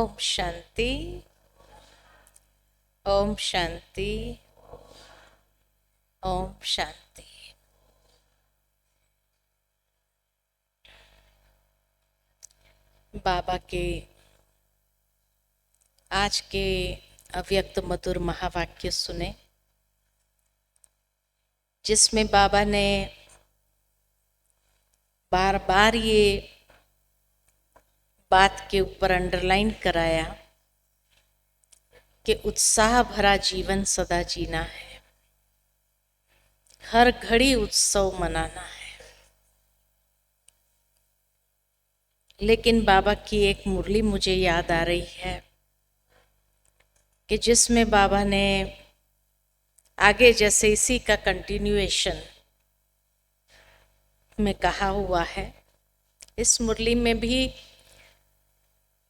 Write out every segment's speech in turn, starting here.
ओम शांति। ओम शांति। ओम शांति। बाबा के आज के अव्यक्त मधुर महावाक्य सुने, जिसमें बाबा ने बार बार ये बात के ऊपर अंडरलाइन कराया कि उत्साह भरा जीवन सदा जीना है, हर घड़ी उत्सव मनाना है। लेकिन बाबा की एक मुरली मुझे याद आ रही है कि जिसमें बाबा ने आगे जैसे इसी का कंटिन्यूएशन में कहा हुआ है, इस मुरली में भी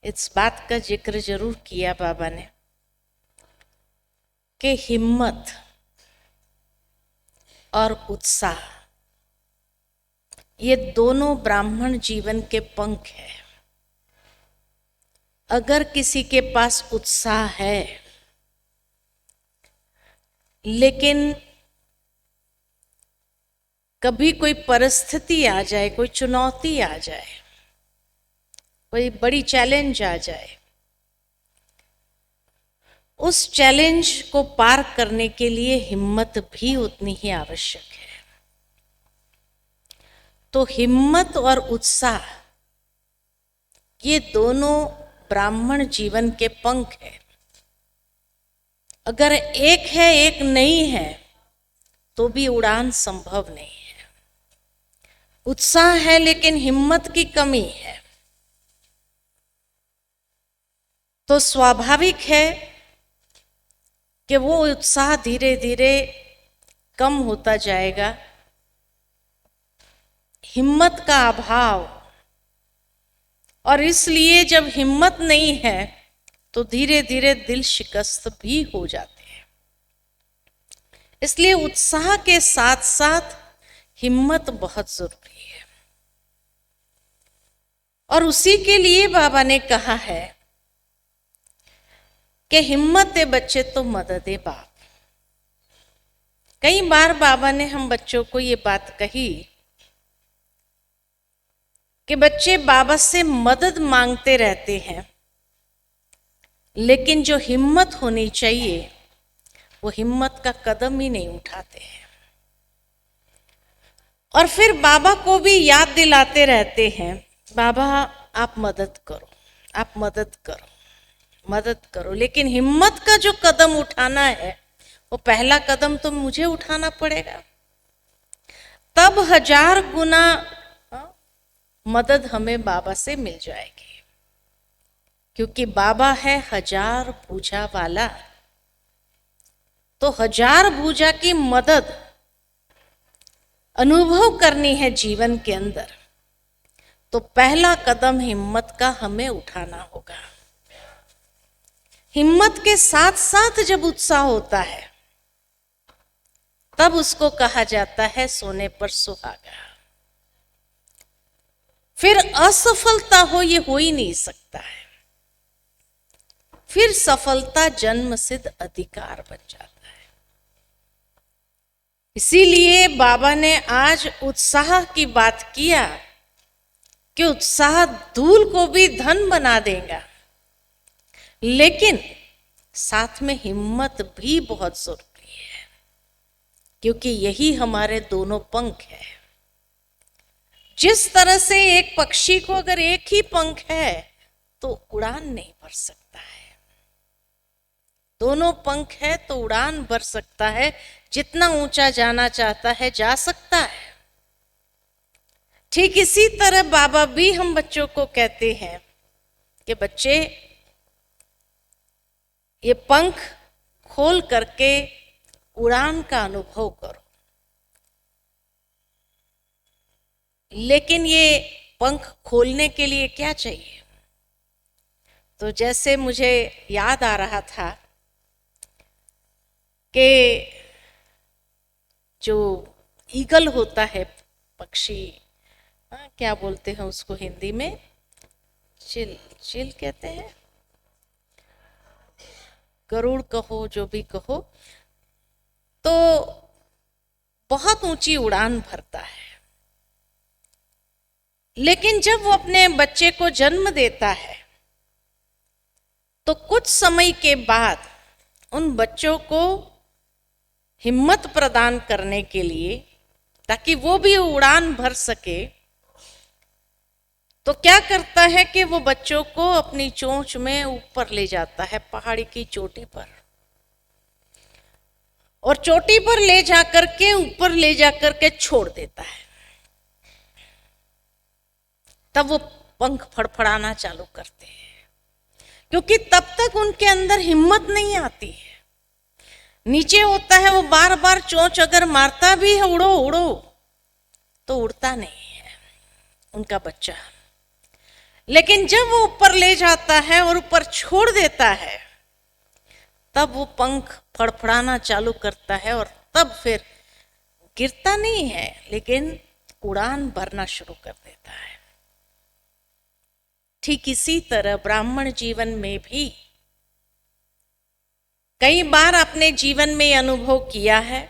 इस बात का जिक्र जरूर किया बाबा ने कि हिम्मत और उत्साह ये दोनों ब्राह्मण जीवन के पंख है। अगर किसी के पास उत्साह है लेकिन कभी कोई परिस्थिति आ जाए, कोई चुनौती आ जाए, कोई बड़ी चैलेंज आ जाए, उस चैलेंज को पार करने के लिए हिम्मत भी उतनी ही आवश्यक है। तो हिम्मत और उत्साह ये दोनों ब्राह्मण जीवन के पंख है। अगर एक है एक नहीं है तो भी उड़ान संभव नहीं है। उत्साह है लेकिन हिम्मत की कमी है तो स्वाभाविक है कि वो उत्साह धीरे धीरे कम होता जाएगा। हिम्मत का अभाव, और इसलिए जब हिम्मत नहीं है तो धीरे धीरे दिल शिकस्त भी हो जाते हैं। इसलिए उत्साह के साथ साथ हिम्मत बहुत जरूरी है। और उसी के लिए बाबा ने कहा है कि हिम्मत दे बच्चे तो मदद दे बाप। कई बार बाबा ने हम बच्चों को ये बात कही कि बच्चे बाबा से मदद मांगते रहते हैं, लेकिन जो हिम्मत होनी चाहिए वो हिम्मत का कदम ही नहीं उठाते हैं। और फिर बाबा को भी याद दिलाते रहते हैं, बाबा आप मदद करो, आप मदद करो, मदद करो। लेकिन हिम्मत का जो कदम उठाना है वो पहला कदम तो मुझे उठाना पड़ेगा, तब 1000 गुना मदद हमें बाबा से मिल जाएगी। क्योंकि बाबा है 1000 भुजा वाला, तो 1000 भुजा की मदद अनुभव करनी है जीवन के अंदर, तो पहला कदम हिम्मत का हमें उठाना होगा। हिम्मत के साथ साथ जब उत्साह होता है तब उसको कहा जाता है सोने पर सुहागा। फिर असफलता हो ये हो ही नहीं सकता है, फिर सफलता जन्म सिद्ध अधिकार बन जाता है। इसीलिए बाबा ने आज उत्साह की बात किया कि उत्साह धूल को भी धन बना देगा, लेकिन साथ में हिम्मत भी बहुत जरूरी है, क्योंकि यही हमारे दोनों पंख है। जिस तरह से एक पक्षी को अगर एक ही पंख है तो उड़ान नहीं भर सकता है, दोनों पंख है तो उड़ान भर सकता है, जितना ऊंचा जाना चाहता है जा सकता है। ठीक इसी तरह बाबा भी हम बच्चों को कहते हैं कि बच्चे ये पंख खोल करके उड़ान का अनुभव करो। लेकिन ये पंख खोलने के लिए क्या चाहिए? तो जैसे मुझे याद आ रहा था कि जो ईगल होता है पक्षी, क्या बोलते हैं उसको हिंदी में? चिल, चिल कहते हैं, गरुड़ कहो, जो भी कहो, तो बहुत ऊंची उड़ान भरता है। लेकिन जब वो अपने बच्चे को जन्म देता है तो कुछ समय के बाद उन बच्चों को हिम्मत प्रदान करने के लिए, ताकि वो भी उड़ान भर सके, तो क्या करता है कि वो बच्चों को अपनी चोंच में ऊपर ले जाता है, पहाड़ी की चोटी पर, और चोटी पर ले जाकर के, ऊपर ले जाकर के छोड़ देता है। तब वो पंख फड़फड़ाना चालू करते हैं, क्योंकि तब तक उनके अंदर हिम्मत नहीं आती है। नीचे होता है, वो बार बार चोंच अगर मारता भी है उड़ो उड़ो, तो उड़ता नहीं है उनका बच्चा। लेकिन जब वो ऊपर ले जाता है और ऊपर छोड़ देता है, तब वो पंख फड़फड़ाना चालू करता है, और तब फिर गिरता नहीं है, लेकिन उड़ान भरना शुरू कर देता है। ठीक इसी तरह ब्राह्मण जीवन में भी कई बार अपने जीवन में अनुभव किया है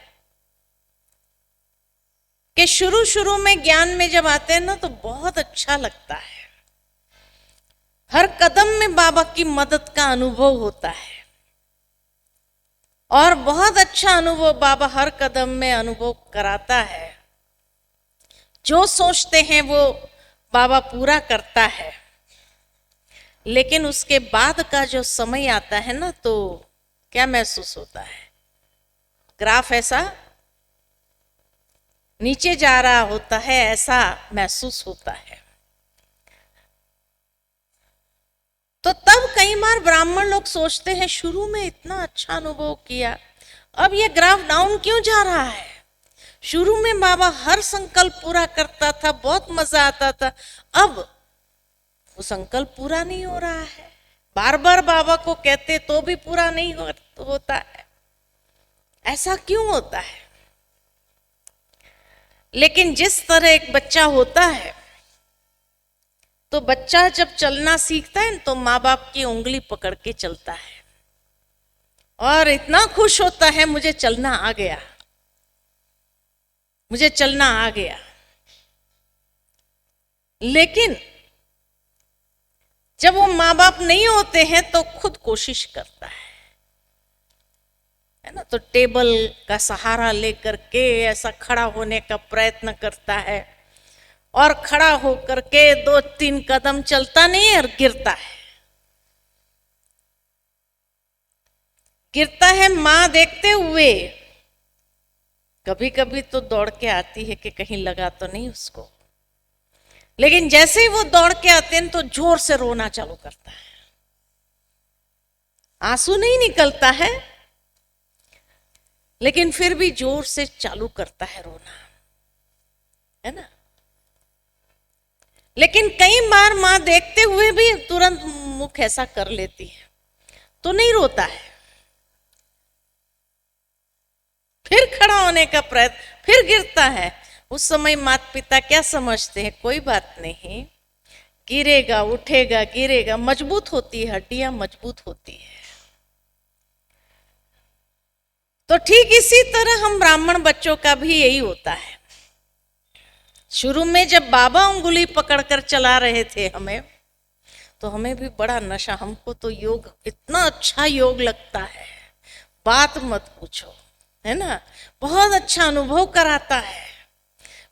कि शुरू शुरू में ज्ञान में जब आते हैं ना, तो बहुत अच्छा लगता है। हर कदम में बाबा की मदद का अनुभव होता है, और बहुत अच्छा अनुभव बाबा हर कदम में अनुभव कराता है। जो सोचते हैं वो बाबा पूरा करता है। लेकिन उसके बाद का जो समय आता है ना, तो क्या महसूस होता है? ग्राफ ऐसा नीचे जा रहा होता है, ऐसा महसूस होता है। तो तब कई बार ब्राह्मण लोग सोचते हैं, शुरू में इतना अच्छा अनुभव किया, अब ये ग्राफ डाउन क्यों जा रहा है? शुरू में बाबा हर संकल्प पूरा करता था, बहुत मजा आता था, अब वो संकल्प पूरा नहीं हो रहा है। बार बार बाबा को कहते तो भी पूरा नहीं होता है। ऐसा क्यों होता है? लेकिन जिस तरह एक बच्चा होता है, तो बच्चा जब चलना सीखता है तो माँ बाप की उंगली पकड़ के चलता है, और इतना खुश होता है, मुझे चलना आ गया, मुझे चलना आ गया। लेकिन जब वो माँ बाप नहीं होते हैं तो खुद कोशिश करता है ना, तो टेबल का सहारा लेकर के ऐसा खड़ा होने का प्रयत्न करता है, और खड़ा होकर के 2-3 कदम चलता नहीं और गिरता है। गिरता है, माँ देखते हुए कभी कभी तो दौड़ के आती है कि कहीं लगा तो नहीं उसको। लेकिन जैसे ही वो दौड़ के आते हैं तो जोर से रोना चालू करता है। आंसू नहीं निकलता है, लेकिन फिर भी जोर से चालू करता है रोना, है ना। लेकिन कई बार मां देखते हुए भी तुरंत मुख ऐसा कर लेती है, तो नहीं रोता है। फिर खड़ा होने का प्रयत्न, फिर गिरता है। उस समय माता पिता क्या समझते हैं, कोई बात नहीं, गिरेगा उठेगा गिरेगा, मजबूत होती है, हड्डियां मजबूत होती है। तो ठीक इसी तरह हम ब्राह्मण बच्चों का भी यही होता है। शुरू में जब बाबा उंगली पकड़कर चला रहे थे हमें, तो हमें भी बड़ा नशा, हमको तो योग इतना अच्छा योग लगता है, बात मत पूछो, है ना। बहुत अच्छा अनुभव कराता है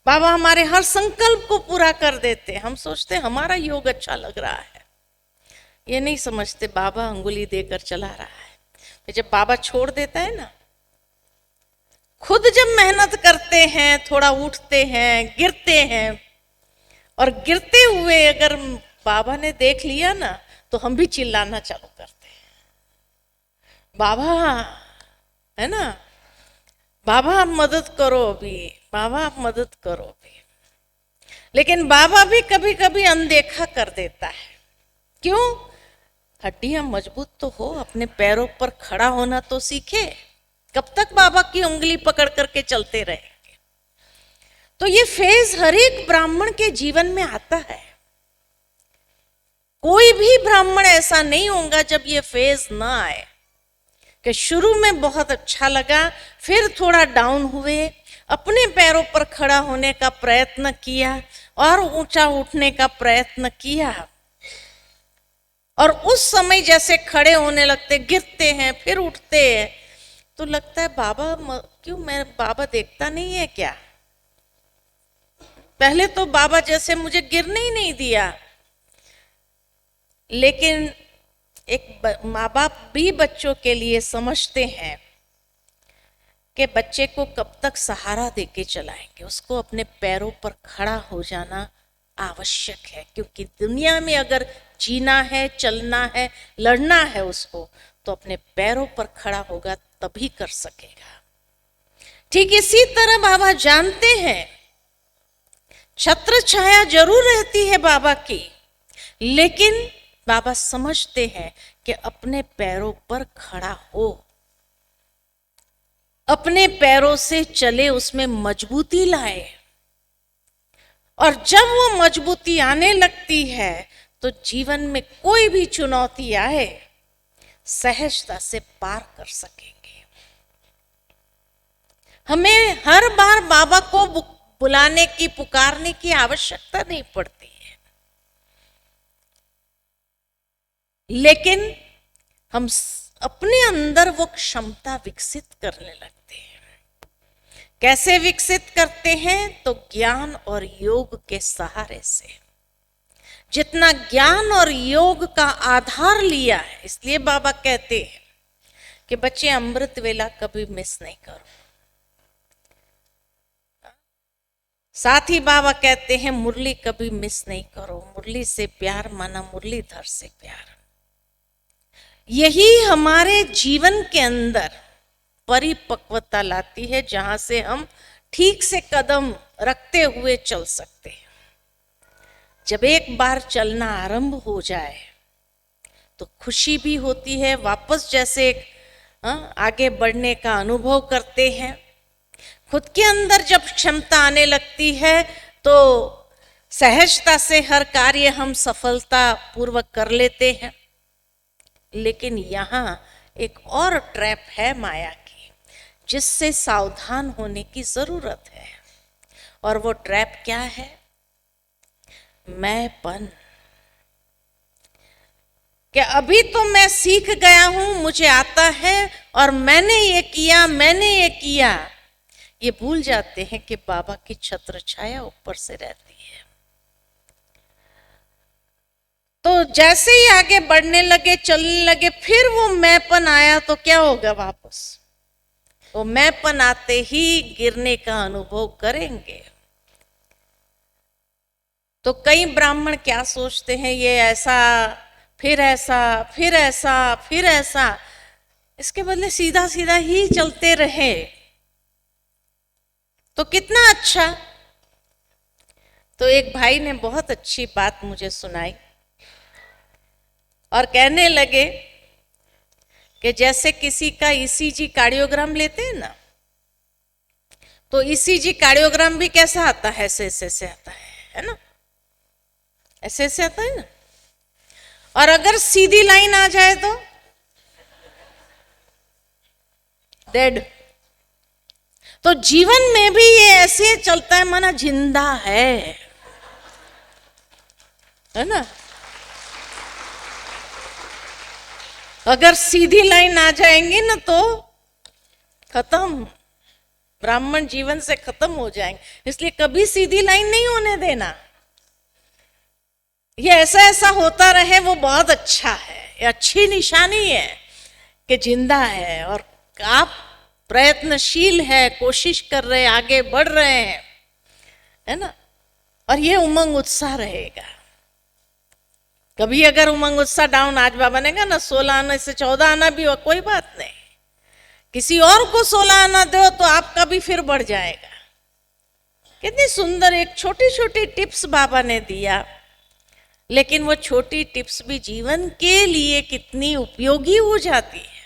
बाबा, हमारे हर संकल्प को पूरा कर देते। हम सोचते हमारा योग अच्छा लग रहा है, ये नहीं समझते बाबा अंगुली देकर चला रहा है। फिर जब बाबा छोड़ देता है ना, खुद जब मेहनत करते हैं, थोड़ा उठते हैं, गिरते हैं, और गिरते हुए अगर बाबा ने देख लिया ना, तो हम भी चिल्लाना चालू करते हैं, बाबा, है ना, बाबा आप मदद करो अभी, बाबा आप मदद करो अभी। लेकिन बाबा भी कभी कभी अनदेखा कर देता है। क्यों? हड्डियां मजबूत तो हो, अपने पैरों पर खड़ा होना तो सीखे। कब तक बाबा की उंगली पकड़ करके चलते रहेंगे? तो ये फेज हर एक ब्राह्मण के जीवन में आता है। कोई भी ब्राह्मण ऐसा नहीं होगा जब ये फेज ना आए। कि शुरू में बहुत अच्छा लगा, फिर थोड़ा डाउन हुए, अपने पैरों पर खड़ा होने का प्रयत्न किया और ऊंचा उठने का प्रयत्न किया। और उस समय जैसे खड़े होने लगते, गिरते हैं फिर उठते हैं, तो लगता है बाबा क्यों, मैं बाबा देखता नहीं है क्या? पहले तो बाबा जैसे मुझे गिरने ही नहीं दिया। लेकिन एक माँ बाप भी बच्चों के लिए समझते हैं कि बच्चे को कब तक सहारा देके चलाएंगे, उसको अपने पैरों पर खड़ा हो जाना आवश्यक है, क्योंकि दुनिया में अगर जीना है, चलना है, लड़ना है उसको, तो अपने पैरों पर खड़ा होगा तभी कर सकेगा। ठीक इसी तरह बाबा जानते हैं छत्र छाया जरूर रहती है बाबा की, लेकिन बाबा समझते हैं कि अपने पैरों पर खड़ा हो, अपने पैरों से चले, उसमें मजबूती लाए। और जब वो मजबूती आने लगती है तो जीवन में कोई भी चुनौती आए सहजता से पार कर सकेंगे। हमें हर बार बाबा को बुलाने की, पुकारने की आवश्यकता नहीं पड़ती है, लेकिन हम अपने अंदर वो क्षमता विकसित करने लगते हैं। कैसे विकसित करते हैं? तो ज्ञान और योग के सहारे से। जितना ज्ञान और योग का आधार लिया है, इसलिए बाबा कहते हैं कि बच्चे अमृत वेला कभी मिस नहीं करो। साथ ही बाबा कहते हैं मुरली कभी मिस नहीं करो, मुरली से प्यार माना मुरलीधर से प्यार। यही हमारे जीवन के अंदर परिपक्वता लाती है, जहां से हम ठीक से कदम रखते हुए चल सकते हैं। जब एक बार चलना आरंभ हो जाए तो खुशी भी होती है, वापस जैसे आगे बढ़ने का अनुभव करते हैं। खुद के अंदर जब क्षमता आने लगती है तो सहजता से हर कार्य हम सफलता पूर्वक कर लेते हैं। लेकिन यहाँ एक और ट्रैप है माया की, जिससे सावधान होने की जरूरत है। और वो ट्रैप क्या है? मैंपन। कि अभी तो मैं सीख गया हूं, मुझे आता है और मैंने ये किया, मैंने ये किया। ये भूल जाते हैं कि बाबा की छत्र छाया ऊपर से रहती है। तो जैसे ही आगे बढ़ने लगे, चलने लगे, फिर वो मैंपन आया तो क्या होगा? वापस वो मैंपन आते ही गिरने का अनुभव करेंगे। तो कई ब्राह्मण क्या सोचते हैं, ये ऐसा, फिर ऐसा, फिर ऐसा, फिर ऐसा, इसके बदले सीधा सीधा ही चलते रहे तो कितना अच्छा। तो एक भाई ने बहुत अच्छी बात मुझे सुनाई और कहने लगे कि जैसे किसी का ईसीजी कार्डियोग्राम लेते हैं ना, तो ईसीजी कार्डियोग्राम भी कैसा आता है? ऐसे ऐसे आता है ना, ऐसे ऐसे आता है ना। और अगर सीधी लाइन आ जाए तो डेड। तो जीवन में भी ये ऐसे चलता है, माना जिंदा है ना। अगर सीधी लाइन आ जाएंगे ना तो खत्म, ब्राह्मण जीवन से खत्म हो जाएंगे। इसलिए कभी सीधी लाइन नहीं होने देना। ये ऐसा ऐसा होता रहे वो बहुत अच्छा है, ये अच्छी निशानी है कि जिंदा है और आप प्रयत्नशील है, कोशिश कर रहे, आगे बढ़ रहे हैं, है ना। और ये उमंग उत्साह रहेगा। कभी अगर उमंग उत्साह डाउन, आज बाबा ने कहा ना 16 आना से 14 आना भी हो, कोई बात नहीं, किसी और को 16 आना दो तो आपका भी फिर बढ़ जाएगा। कितनी सुंदर एक छोटी छोटी टिप्स बाबा ने दिया, लेकिन वो छोटी टिप्स भी जीवन के लिए कितनी उपयोगी हो जाती है।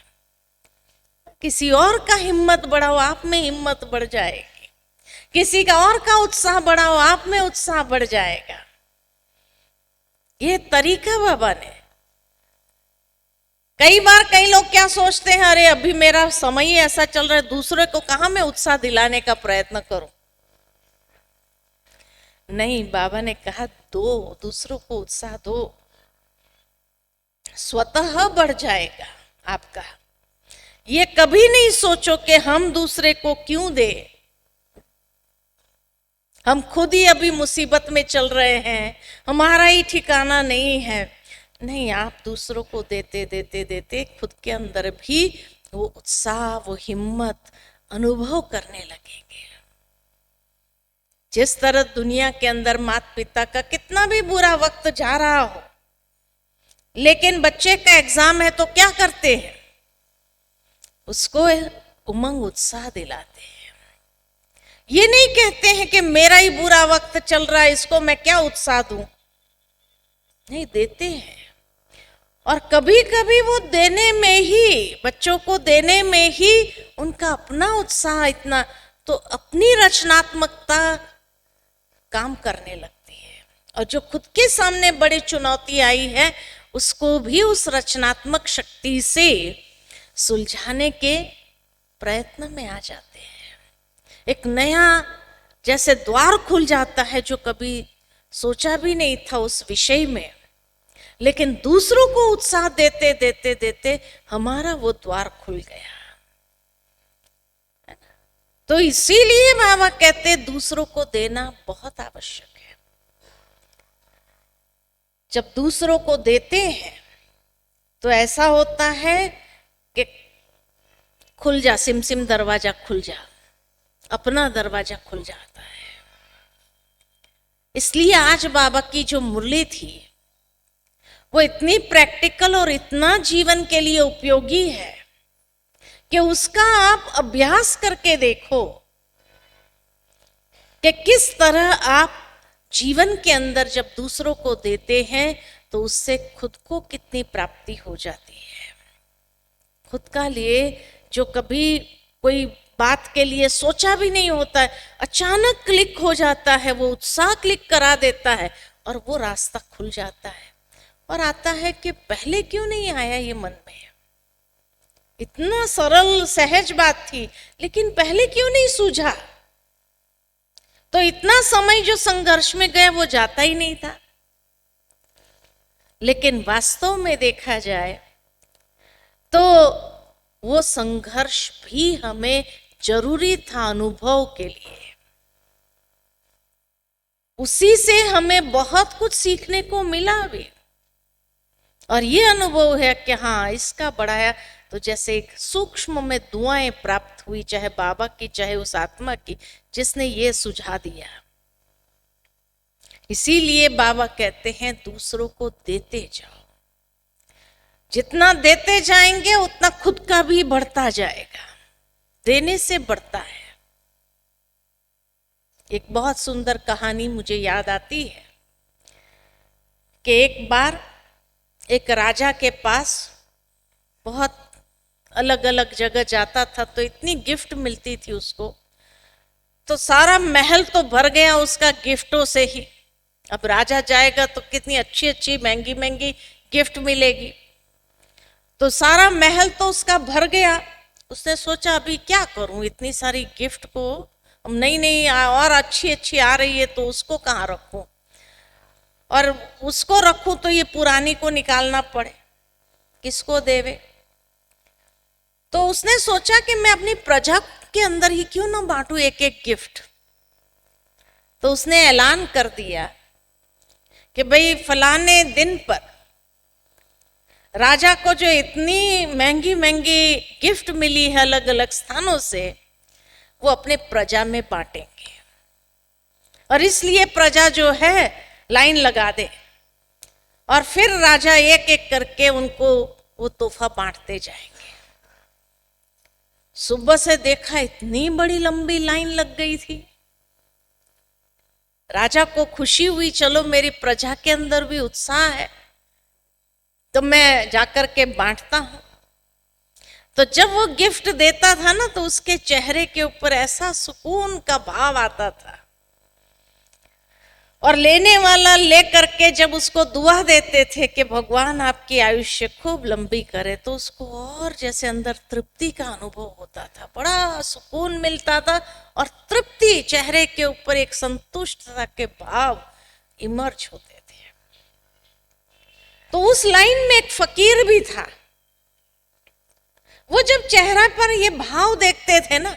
किसी और का हिम्मत बढ़ाओ, आप में हिम्मत बढ़ जाएगी। किसी का और का उत्साह बढ़ाओ, आप में उत्साह बढ़ जाएगा। ये तरीका बाबा ने कई बार कई लोग क्या सोचते हैं, अरे अभी मेरा समय ही ऐसा चल रहा है, दूसरे को कहां मैं उत्साह दिलाने का प्रयत्न करूं। नहीं, बाबा ने कहा दो, दूसरों को उत्साह दो, स्वतः बढ़ जाएगा आपका। ये कभी नहीं सोचो कि हम दूसरे को क्यों दे, हम खुद ही अभी मुसीबत में चल रहे हैं, हमारा ही ठिकाना नहीं है। नहीं, आप दूसरों को देते देते देते खुद के अंदर भी वो उत्साह, वो हिम्मत अनुभव करने लगेंगे। जिस तरह दुनिया के अंदर माता पिता का कितना भी बुरा वक्त जा रहा हो, लेकिन बच्चे का एग्जाम है तो क्या करते हैं, उसको उमंग उत्साह दिलाते हैं। ये नहीं कहते हैं कि मेरा ही बुरा वक्त चल रहा है, इसको मैं क्या उत्साह दूं। नहीं, देते हैं। और कभी कभी वो देने में ही, बच्चों को देने में ही उनका अपना उत्साह इतना, तो अपनी रचनात्मकता काम करने लगती है। और जो खुद के सामने बड़ी चुनौती आई है, उसको भी उस रचनात्मक शक्ति से सुलझाने के प्रयत्न में आ जाते हैं। एक नया जैसे द्वार खुल जाता है, जो कभी सोचा भी नहीं था उस विषय में, लेकिन दूसरों को उत्साह देते देते देते हमारा वो द्वार खुल गया। तो इसीलिए बाबा कहते दूसरों को देना बहुत आवश्यक है। जब दूसरों को देते हैं तो ऐसा होता है कि खुल जा, सिमसिम दरवाजा खुल जा, अपना दरवाजा खुल जाता है। इसलिए आज बाबा की जो मुरली थी वो इतनी प्रैक्टिकल और इतना जीवन के लिए उपयोगी है कि उसका आप अभ्यास करके देखो कि किस तरह आप जीवन के अंदर जब दूसरों को देते हैं तो उससे खुद को कितनी प्राप्ति हो जाती है। खुद का लिए जो कभी कोई बात के लिए सोचा भी नहीं होता है, अचानक क्लिक हो जाता है, वो उत्साह क्लिक करा देता है और वो रास्ता खुल जाता है। और आता है कि पहले क्यों नहीं आया ये मन में, इतना सरल सहज बात थी, लेकिन पहले क्यों नहीं सूझा। तो इतना समय जो संघर्ष में गया वो जाता ही नहीं था। लेकिन वास्तव में देखा जाए तो वो संघर्ष भी हमें जरूरी था अनुभव के लिए। उसी से हमें बहुत कुछ सीखने को मिला भी। और ये अनुभव है कि हाँ, इसका बढ़ाया तो जैसे एक सूक्ष्म में दुआएं प्राप्त हुई, चाहे बाबा की चाहे उस आत्मा की जिसने ये सुझा दिया। इसीलिए बाबा कहते हैं दूसरों को देते जाओ। जितना देते जाएंगे उतना खुद का भी बढ़ता जाएगा, देने से बढ़ता है। एक बहुत सुंदर कहानी मुझे याद आती है कि एक बार एक राजा के पास बहुत अलग अलग जगह जाता था तो इतनी गिफ्ट मिलती थी उसको, तो सारा महल तो भर गया उसका गिफ्टों से ही। अब राजा जाएगा तो कितनी अच्छी अच्छी महंगी महंगी गिफ्ट मिलेगी, तो सारा महल तो उसका भर गया। उसने सोचा अभी क्या करूं इतनी सारी गिफ्ट को, अब नई नई और अच्छी अच्छी आ रही है तो उसको कहाँ रखूं, और उसको रखूं तो ये पुरानी को निकालना पड़े, किसको देवे। तो उसने सोचा कि मैं अपनी प्रजा के अंदर ही क्यों ना बांटूं एक एक गिफ्ट। तो उसने ऐलान कर दिया कि भाई फलाने दिन पर राजा को जो इतनी महंगी महंगी गिफ्ट मिली है अलग अलग स्थानों से, वो अपने प्रजा में बांटेंगे। और इसलिए प्रजा जो है लाइन लगा दे, और फिर राजा एक एक करके उनको वो तोहफा बांटते जाएंगे। सुबह से देखा इतनी बड़ी लंबी लाइन लग गई थी। राजा को खुशी हुई, चलो मेरी प्रजा के अंदर भी उत्साह है तो मैं जाकर के बांटता हूं। तो जब वो गिफ्ट देता था ना तो उसके चेहरे के ऊपर ऐसा सुकून का भाव आता था। और लेने वाला ले करके जब उसको दुआ देते थे कि भगवान आपकी आयुष्य खूब लंबी करे, तो उसको और जैसे अंदर तृप्ति का अनुभव होता था, बड़ा सुकून मिलता था और तृप्ति, चेहरे के ऊपर एक संतुष्टता के भाव इमर्ज होते थे। तो उस लाइन में एक फकीर भी था। वो जब चेहरा पर ये भाव देखते थे ना,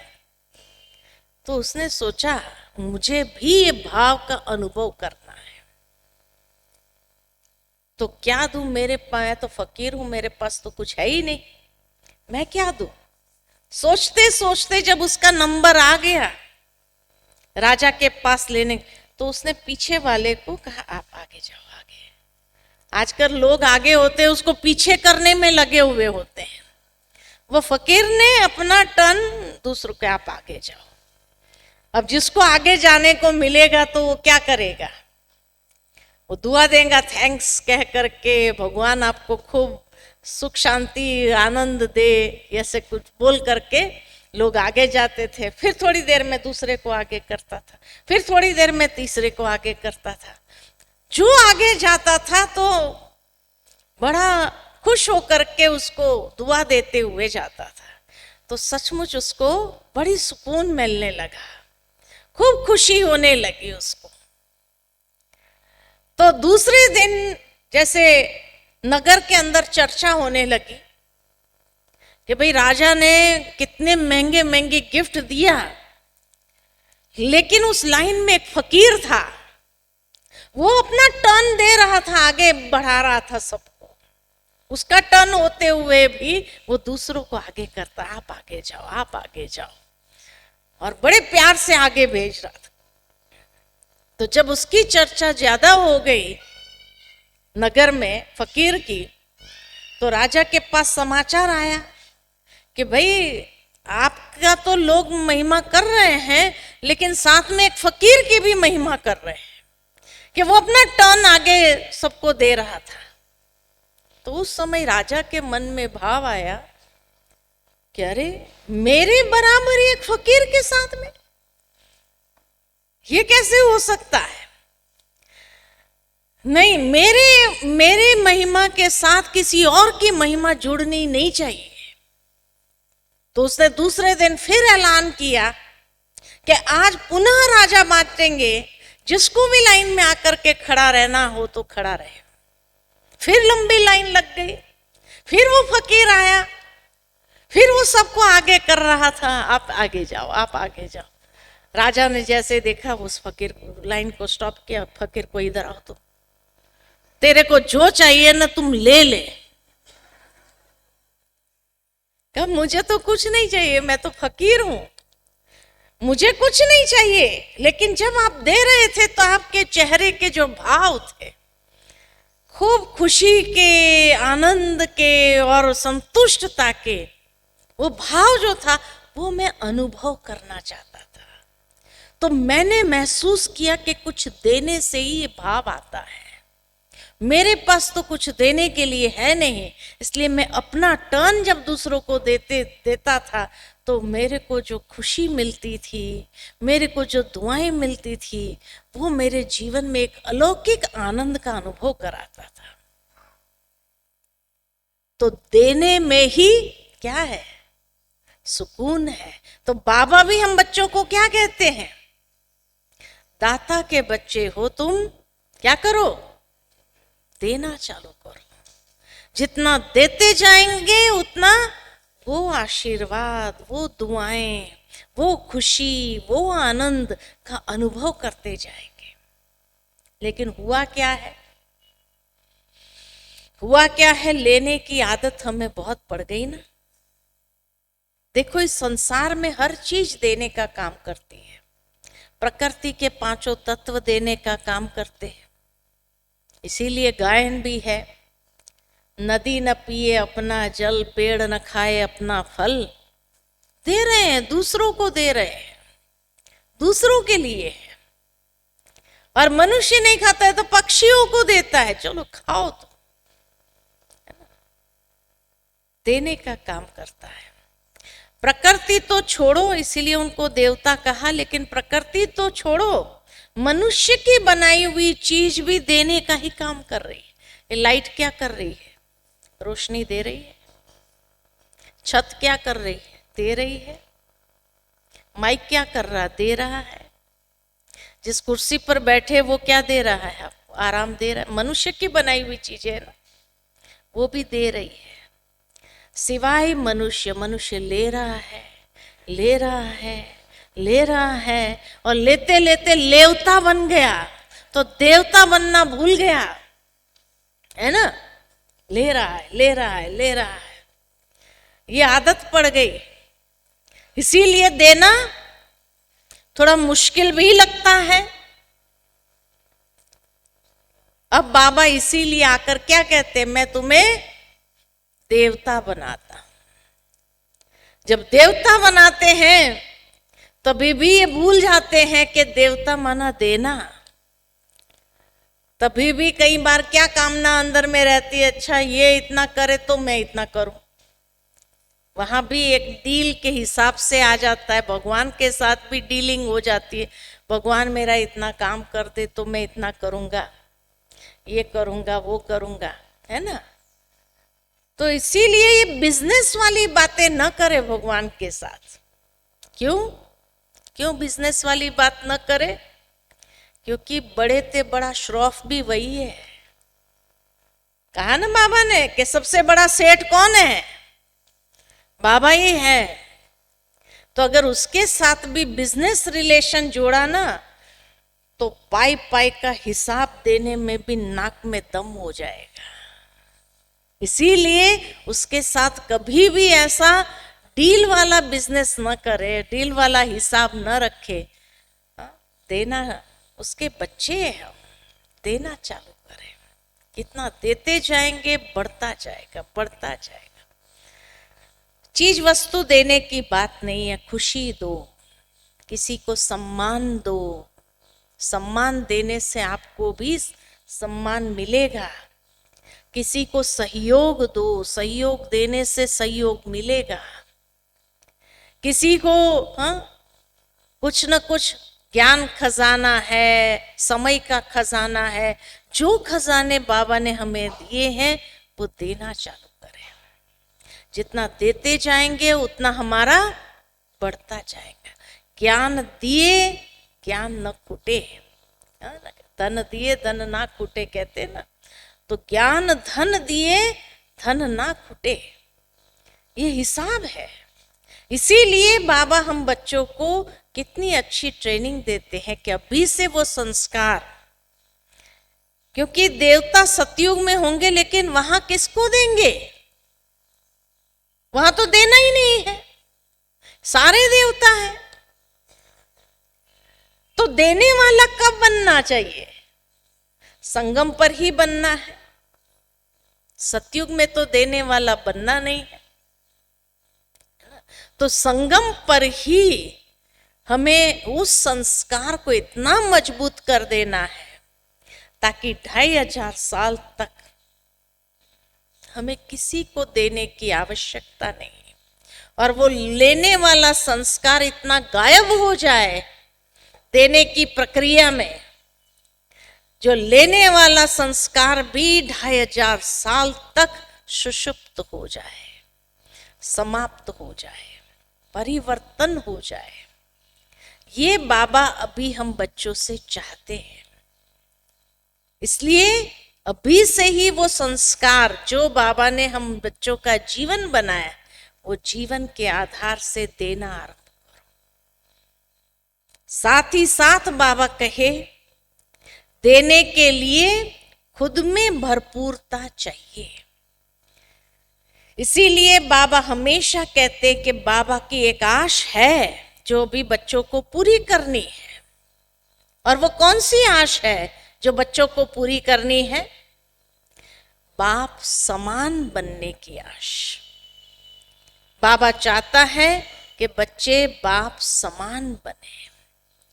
तो उसने सोचा मुझे भी ये भाव का अनुभव करना है। तो क्या दूं, मेरे पास तो फकीर हूं, मेरे पास तो कुछ है ही नहीं, मैं क्या दूं। सोचते सोचते जब उसका नंबर आ गया राजा के पास लेने, तो उसने पीछे वाले को कहा आप आगे जाओ आगे। आजकल लोग आगे होते हैं, उसको पीछे करने में लगे हुए होते हैं। वो फकीर ने अपना टर्न दूसरों के, आप आगे जाओ। अब जिसको आगे जाने को मिलेगा तो वो क्या करेगा, वो दुआ देगा, थैंक्स कह करके भगवान आपको खूब सुख शांति आनंद दे, ऐसे कुछ बोल करके लोग आगे जाते थे। फिर थोड़ी देर में दूसरे को आगे करता था, फिर थोड़ी देर में तीसरे को आगे करता था। जो आगे जाता था तो बड़ा खुश होकर के उसको दुआ देते हुए जाता था। तो सचमुच उसको बड़ी सुकून मिलने लगा, खूब खुशी होने लगी उसको। तो दूसरे दिन जैसे नगर के अंदर चर्चा होने लगी कि भाई राजा ने कितने महंगे महंगे गिफ्ट दिया, लेकिन उस लाइन में एक फकीर था, वो अपना टर्न दे रहा था, आगे बढ़ा रहा था सबको। उसका टर्न होते हुए भी वो दूसरों को आगे करता, आप आगे जाओ आप आगे जाओ, और बड़े प्यार से आगे भेज रहा था। तो जब उसकी चर्चा ज्यादा हो गई नगर में फकीर की, तो राजा के पास समाचार आया कि भाई आपका तो लोग महिमा कर रहे हैं, लेकिन साथ में एक फकीर की भी महिमा कर रहे हैं कि वो अपना टर्न आगे सबको दे रहा था। तो उस समय राजा के मन में भाव आया कि अरे मेरे बराबर एक फकीर के साथ में ये कैसे हो सकता है। नहीं, मेरे महिमा के साथ किसी और की महिमा जुड़नी नहीं चाहिए। तो उसने दूसरे दिन फिर ऐलान किया कि आज पुनः राजा बांटेंगे, जिसको भी लाइन में आकर के खड़ा रहना हो तो खड़ा रहे। फिर लंबी लाइन लग गई, फिर वो फकीर आया, फिर वो सबको आगे कर रहा था, आप आगे जाओ आप आगे जाओ। राजा ने जैसे देखा उस फकीर को, लाइन को स्टॉप किया, फकीर को इधर आओ, तो तेरे को जो चाहिए ना तुम ले ले। कहा मुझे तो कुछ नहीं चाहिए, मैं तो फकीर हूं, मुझे कुछ नहीं चाहिए। लेकिन जब आप दे रहे थे तो आपके चेहरे के जो भाव थे, खूब खुशी के, आनंद के और संतुष्टता के, वो भाव जो था वो मैं अनुभव करना चाहता था। तो मैंने महसूस किया कि कुछ देने से ही ये भाव आता है। मेरे पास तो कुछ देने के लिए है नहीं, इसलिए मैं अपना टर्न जब दूसरों को देता था तो मेरे को जो खुशी मिलती थी, मेरे को जो दुआएं मिलती थी, वो मेरे जीवन में एक अलौकिक आनंद का अनुभव कराता था। तो देने में ही क्या है, सुकून है। तो बाबा भी हम बच्चों को क्या कहते हैं, दाता के बच्चे हो तुम, क्या करो, देना चालू करो। जितना देते जाएंगे उतना वो आशीर्वाद, वो दुआएं, वो खुशी, वो आनंद का अनुभव करते जाएंगे। लेकिन हुआ क्या है, हुआ क्या है, लेने की आदत हमें बहुत पड़ गई ना। देखो इस संसार में हर चीज देने का काम करती है। प्रकृति के पांचों तत्व देने का काम करते हैं, इसीलिए गायन भी है, नदी न पिए अपना जल, पेड़ न खाए अपना फल। दे रहे हैं, दूसरों को दे रहे हैं, दूसरों के लिए है। और मनुष्य नहीं खाता है तो पक्षियों को देता है, चलो खाओ, तो देने का काम करता है। प्रकृति तो छोड़ो, इसीलिए उनको देवता कहा, लेकिन प्रकृति तो छोड़ो, मनुष्य की बनाई हुई चीज भी देने का ही काम कर रही है। ये लाइट क्या कर रही है? रोशनी दे रही है। छत क्या कर रही है? दे रही है। माइक क्या कर रहा? दे रहा है। जिस कुर्सी पर बैठे वो क्या दे रहा है? आपको आराम दे रहा है। मनुष्य की बनाई हुई चीजें है ना, वो भी दे रही है। सिवाय मनुष्य ले रहा है, ले रहा है, ले रहा है, और लेते लेते लेवता बन गया तो देवता बनना भूल गया, है ना। ले रहा है, ले रहा है, ले रहा है, ये आदत पड़ गई। इसीलिए देना थोड़ा मुश्किल भी लगता है। अब बाबा इसीलिए आकर क्या कहते हैं? मैं तुम्हें देवता बनाता। जब देवता बनाते हैं तभी भी ये भूल जाते हैं कि देवता माना देना। तभी भी कई बार क्या कामना अंदर में रहती है? अच्छा ये इतना करे तो मैं इतना करूं। वहां भी एक डील के हिसाब से आ जाता है। भगवान के साथ भी डीलिंग हो जाती है। भगवान मेरा इतना काम कर दे तो मैं इतना करूंगा, ये करूंगा, वो करूंगा, है ना। तो इसीलिए ये बिजनेस वाली बातें न करे भगवान के साथ। क्यों बिजनेस वाली बात न करे? क्योंकि बड़े ते बड़ा श्रॉफ भी वही है। कहा ना बाबा ने कि सबसे बड़ा सेठ कौन है? बाबा ही है। तो अगर उसके साथ भी बिजनेस रिलेशन जोड़ा ना, तो पाई पाई का हिसाब देने में भी नाक में दम हो जाएगा। इसीलिए उसके साथ कभी भी ऐसा डील वाला बिजनेस न करे, डील वाला हिसाब न रखे। देना, उसके बच्चे हैं, देना चालू करें। कितना देते जाएंगे बढ़ता जाएगा, बढ़ता जाएगा। चीज वस्तु देने की बात नहीं है। खुशी दो, किसी को सम्मान दो। सम्मान देने से आपको भी सम्मान मिलेगा। किसी को सहयोग दो, सहयोग देने से सहयोग मिलेगा। किसी को कुछ न कुछ ज्ञान खजाना है, समय का खजाना है, जो खजाने बाबा ने हमें दिए हैं वो देना चालू करें। जितना देते जाएंगे उतना हमारा बढ़ता जाएगा। ज्ञान दिए, ज्ञान न कुटे। धन दिए धन ना कुटे कहते ना। तो ज्ञान धन दिए, धन ना खुटे, ये हिसाब है। इसीलिए बाबा हम बच्चों को कितनी अच्छी ट्रेनिंग देते हैं कि अभी से वो संस्कार, क्योंकि देवता सतयुग में होंगे लेकिन वहां किसको देंगे? वहां तो देना ही नहीं है, सारे देवता है। तो देने वाला कब बनना चाहिए? संगम पर ही बनना है। सतयुग में तो देने वाला बनना नहीं है। तो संगम पर ही हमें उस संस्कार को इतना मजबूत कर देना है ताकि 2500 साल तक हमें किसी को देने की आवश्यकता नहीं, और वो लेने वाला संस्कार इतना गायब हो जाए देने की प्रक्रिया में, जो लेने वाला संस्कार भी 2500 साल तक सुषुप्त हो जाए, समाप्त हो जाए, परिवर्तन हो जाए। ये बाबा अभी हम बच्चों से चाहते हैं। इसलिए अभी से ही वो संस्कार जो बाबा ने हम बच्चों का जीवन बनाया, वो जीवन के आधार से देना आरंभ करो। साथ ही साथ बाबा कहे, देने के लिए खुद में भरपूरता चाहिए। इसीलिए बाबा हमेशा कहते कि बाबा की एक आश है जो भी बच्चों को पूरी करनी है। और वो कौन सी आश है जो बच्चों को पूरी करनी है? बाप समान बनने की आश। बाबा चाहता है कि बच्चे बाप समान बने।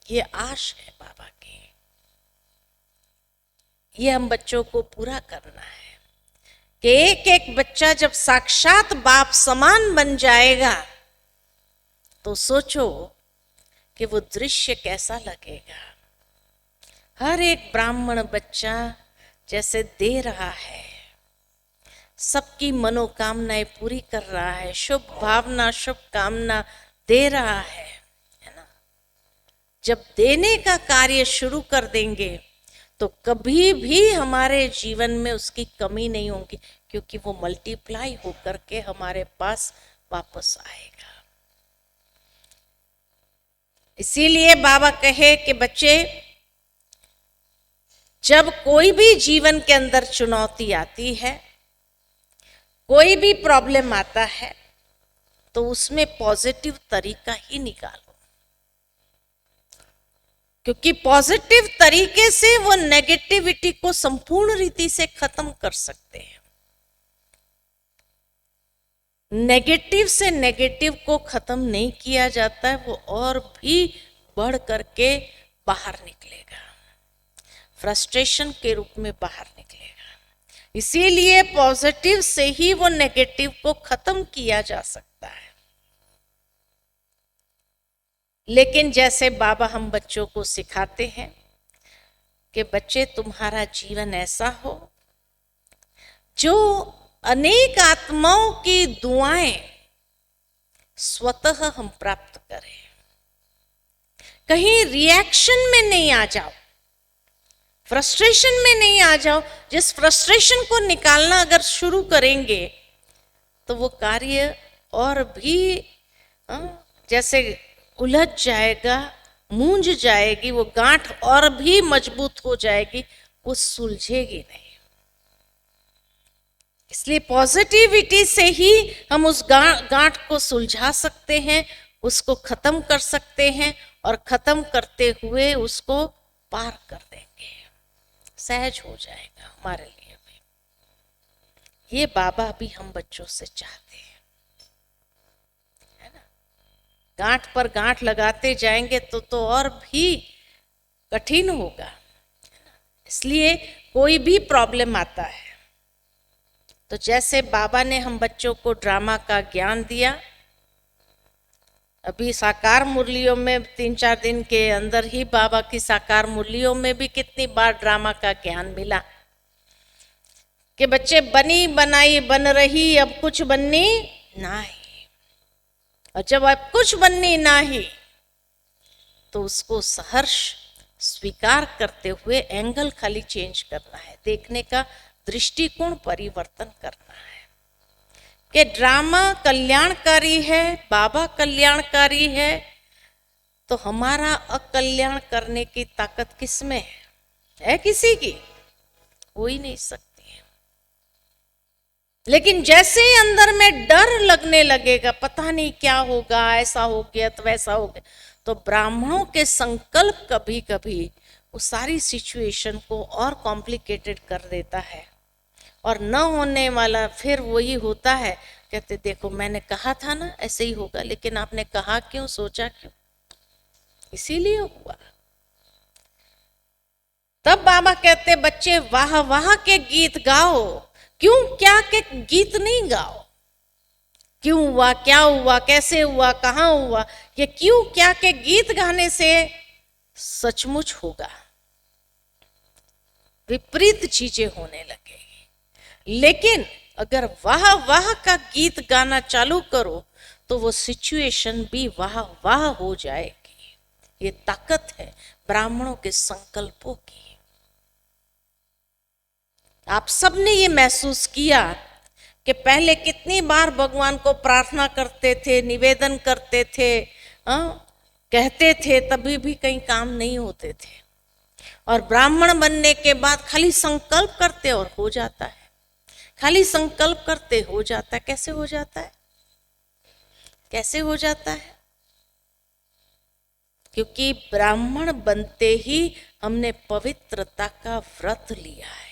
ये आश है बाबा की। ये हम बच्चों को पूरा करना है कि एक एक बच्चा जब साक्षात बाप समान बन जाएगा तो सोचो कि वो दृश्य कैसा लगेगा। हर एक ब्राह्मण बच्चा जैसे दे रहा है, सबकी मनोकामनाएं पूरी कर रहा है, शुभ भावना शुभ कामना दे रहा है ना। जब देने का कार्य शुरू कर देंगे तो कभी भी हमारे जीवन में उसकी कमी नहीं होगी, क्योंकि वो मल्टीप्लाई होकर के हमारे पास वापस आएगा। इसीलिए बाबा कहे कि बच्चे, जब कोई भी जीवन के अंदर चुनौती आती है, कोई भी प्रॉब्लम आता है, तो उसमें पॉजिटिव तरीका ही निकालो, क्योंकि पॉजिटिव तरीके से वो नेगेटिविटी को संपूर्ण रीति से खत्म कर सकते हैं। नेगेटिव से नेगेटिव को खत्म नहीं किया जाता है, वो और भी बढ़ करके बाहर निकलेगा, फ्रस्ट्रेशन के रूप में बाहर निकलेगा। इसीलिए पॉजिटिव से ही वो नेगेटिव को खत्म किया जा सकता है। लेकिन जैसे बाबा हम बच्चों को सिखाते हैं कि बच्चे, तुम्हारा जीवन ऐसा हो जो अनेक आत्माओं की दुआएं स्वतः हम प्राप्त करें, कहीं रिएक्शन में नहीं आ जाओ, फ्रस्ट्रेशन में नहीं आ जाओ। जिस फ्रस्ट्रेशन को निकालना अगर शुरू करेंगे तो वो कार्य और भी जैसे उलझ जाएगा, मूंझ जाएगी, वो गांठ और भी मजबूत हो जाएगी, वो सुलझेगी नहीं। इसलिए पॉजिटिविटी से ही हम उस गांठ को सुलझा सकते हैं, उसको खत्म कर सकते हैं, और खत्म करते हुए उसको पार कर देंगे, सहज हो जाएगा हमारे लिए भी। ये बाबा भी हम बच्चों से चाहते हैं, है ना। गांठ पर गांठ लगाते जाएंगे तो और भी कठिन होगा। इसलिए कोई भी प्रॉब्लम आता है तो जैसे बाबा ने हम बच्चों को ड्रामा का ज्ञान दिया, अभी साकार मुरलियों में 3-4 दिन के अंदर ही बाबा की साकार मुरलियों में भी कितनी बार ड्रामा का ज्ञान मिला कि बच्चे, बनी बनाई बन रही, अब कुछ बननी नहीं। और जब अब कुछ बननी नहीं तो उसको सहर्ष स्वीकार करते हुए एंगल खाली चेंज करना है, देखने का दृष्टिकोण परिवर्तन करना है कि ड्रामा कल्याणकारी है, बाबा कल्याणकारी है, तो हमारा अकल्याण करने की ताकत किसमें है किसी की? हो ही नहीं सकती है। लेकिन जैसे ही अंदर में डर लगने लगेगा, पता नहीं क्या होगा, ऐसा हो गया तो वैसा हो गया, तो ब्राह्मणों के संकल्प कभी कभी वो सारी सिचुएशन को और कॉम्प्लिकेटेड कर देता है, और न होने वाला फिर वही होता है। कहते, देखो मैंने कहा था ना ऐसे ही होगा, लेकिन आपने कहा क्यों, सोचा क्यों? इसीलिए हुआ। तब बाबा कहते, बच्चे वाह वाह के गीत गाओ, क्यों क्या के गीत नहीं गाओ। क्यों हुआ, क्या हुआ, कैसे हुआ, कहाँ हुआ, ये क्यों क्या के गीत गाने से सचमुच होगा, विपरीत चीजें होने लगेगी। लेकिन अगर वाह वाह का गीत गाना चालू करो तो वो सिचुएशन भी वाह वाह हो जाएगी। ये ताकत है ब्राह्मणों के संकल्पों की। आप सबने ये महसूस किया कि पहले कितनी बार भगवान को प्रार्थना करते थे, निवेदन करते थे, कहते थे, तभी भी कहीं काम नहीं होते थे, और ब्राह्मण बनने के बाद खाली संकल्प करते और हो जाता है, खाली संकल्प करते हो जाता है। कैसे हो जाता है? कैसे हो जाता है? क्योंकि ब्राह्मण बनते ही हमने पवित्रता का व्रत लिया है,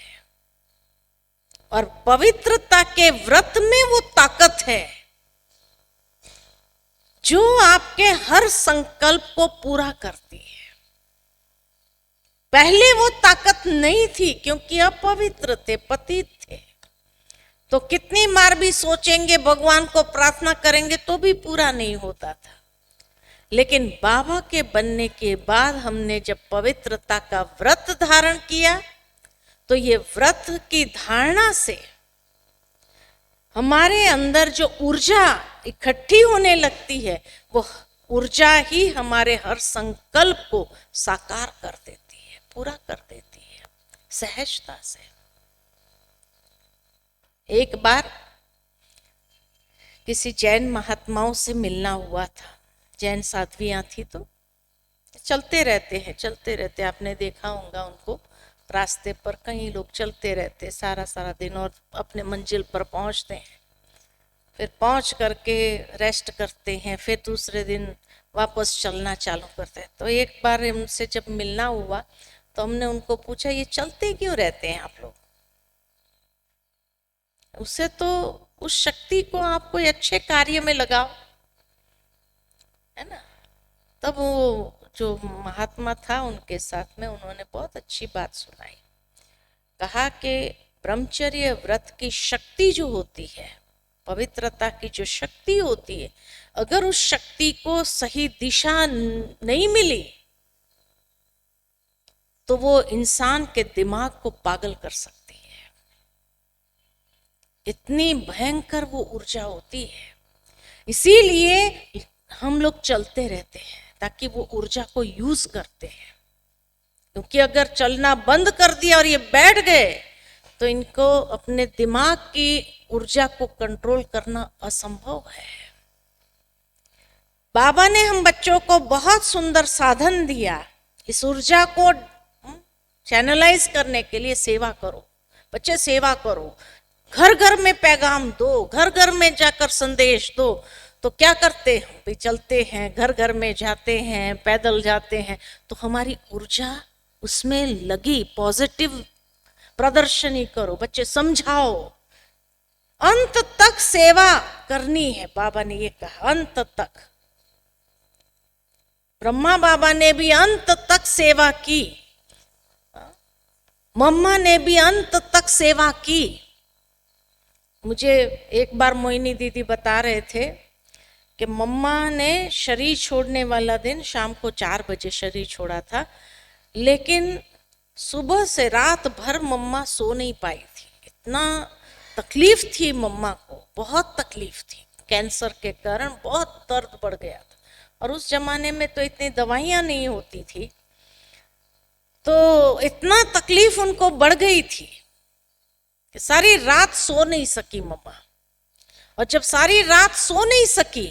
और पवित्रता के व्रत में वो ताकत है जो आपके हर संकल्प को पूरा करती है। पहले वो ताकत नहीं थी क्योंकि अपवित्र थे, पतित थे, तो कितनी बार भी सोचेंगे, भगवान को प्रार्थना करेंगे तो भी पूरा नहीं होता था। लेकिन बाबा के बनने के बाद हमने जब पवित्रता का व्रत धारण किया तो ये व्रत की धारणा से हमारे अंदर जो ऊर्जा इकट्ठी होने लगती है, वो ऊर्जा ही हमारे हर संकल्प को साकार कर देती है, पूरा कर देती है सहजता से। एक बार किसी जैन महात्माओं से मिलना हुआ था, जैन साध्वियां थी, तो चलते रहते, आपने देखा होगा उनको, रास्ते पर कई लोग चलते रहते सारा दिन और अपने मंजिल पर पहुंचते हैं, फिर पहुंच करके रेस्ट करते हैं, फिर दूसरे दिन वापस चलना चालू करते हैं। तो एक बार उनसे जब मिलना हुआ तो हमने उनको पूछा, ये चलते क्यों रहते हैं आप लोग? उसे तो उस शक्ति को आप कोई अच्छे कार्य में लगाओ, है ना। तब वो जो महात्मा था उनके साथ में, उन्होंने बहुत अच्छी बात सुनाई। कहा कि ब्रह्मचर्य व्रत की शक्ति जो होती है, पवित्रता की जो शक्ति होती है, अगर उस शक्ति को सही दिशा नहीं मिली तो वो इंसान के दिमाग को पागल कर सकती है। इतनी भयंकर वो ऊर्जा होती है। इसीलिए हम लोग चलते रहते हैं ताकि वो ऊर्जा को यूज करते हैं, क्योंकि अगर चलना बंद कर दिया और ये बैठ गए तो इनको अपने दिमाग की ऊर्जा को कंट्रोल करना असंभव है। बाबा ने हम बच्चों को बहुत सुंदर साधन दिया, इस ऊर्जा को चैनलाइज करने के लिए। सेवा करो बच्चे, सेवा करो, घर घर में पैगाम दो, घर घर में जाकर संदेश दो। तो क्या करते हैं भी, चलते हैं, घर घर में जाते हैं, पैदल जाते हैं, तो हमारी ऊर्जा उसमें लगी। पॉजिटिव प्रदर्शनी करो, बच्चे समझाओ, अंत तक सेवा करनी है। बाबा ने ये कहा, अंत तक। ब्रह्मा बाबा ने भी अंत तक सेवा की, मम्मा ने भी अंत तक सेवा की। मुझे एक बार मोहिनी दीदी बता रहे थे कि मम्मा ने शरीर छोड़ने वाला दिन शाम को 4 बजे शरीर छोड़ा था, लेकिन सुबह से रात भर मम्मा सो नहीं पाई थी। इतना तकलीफ थी मम्मा को, बहुत तकलीफ थी, कैंसर के कारण बहुत दर्द बढ़ गया था। और उस जमाने में तो इतनी दवाइयां नहीं होती थी, तो इतना तकलीफ उनको बढ़ गई थी कि सारी रात सो नहीं सकी मम्मा। और जब सारी रात सो नहीं सकी,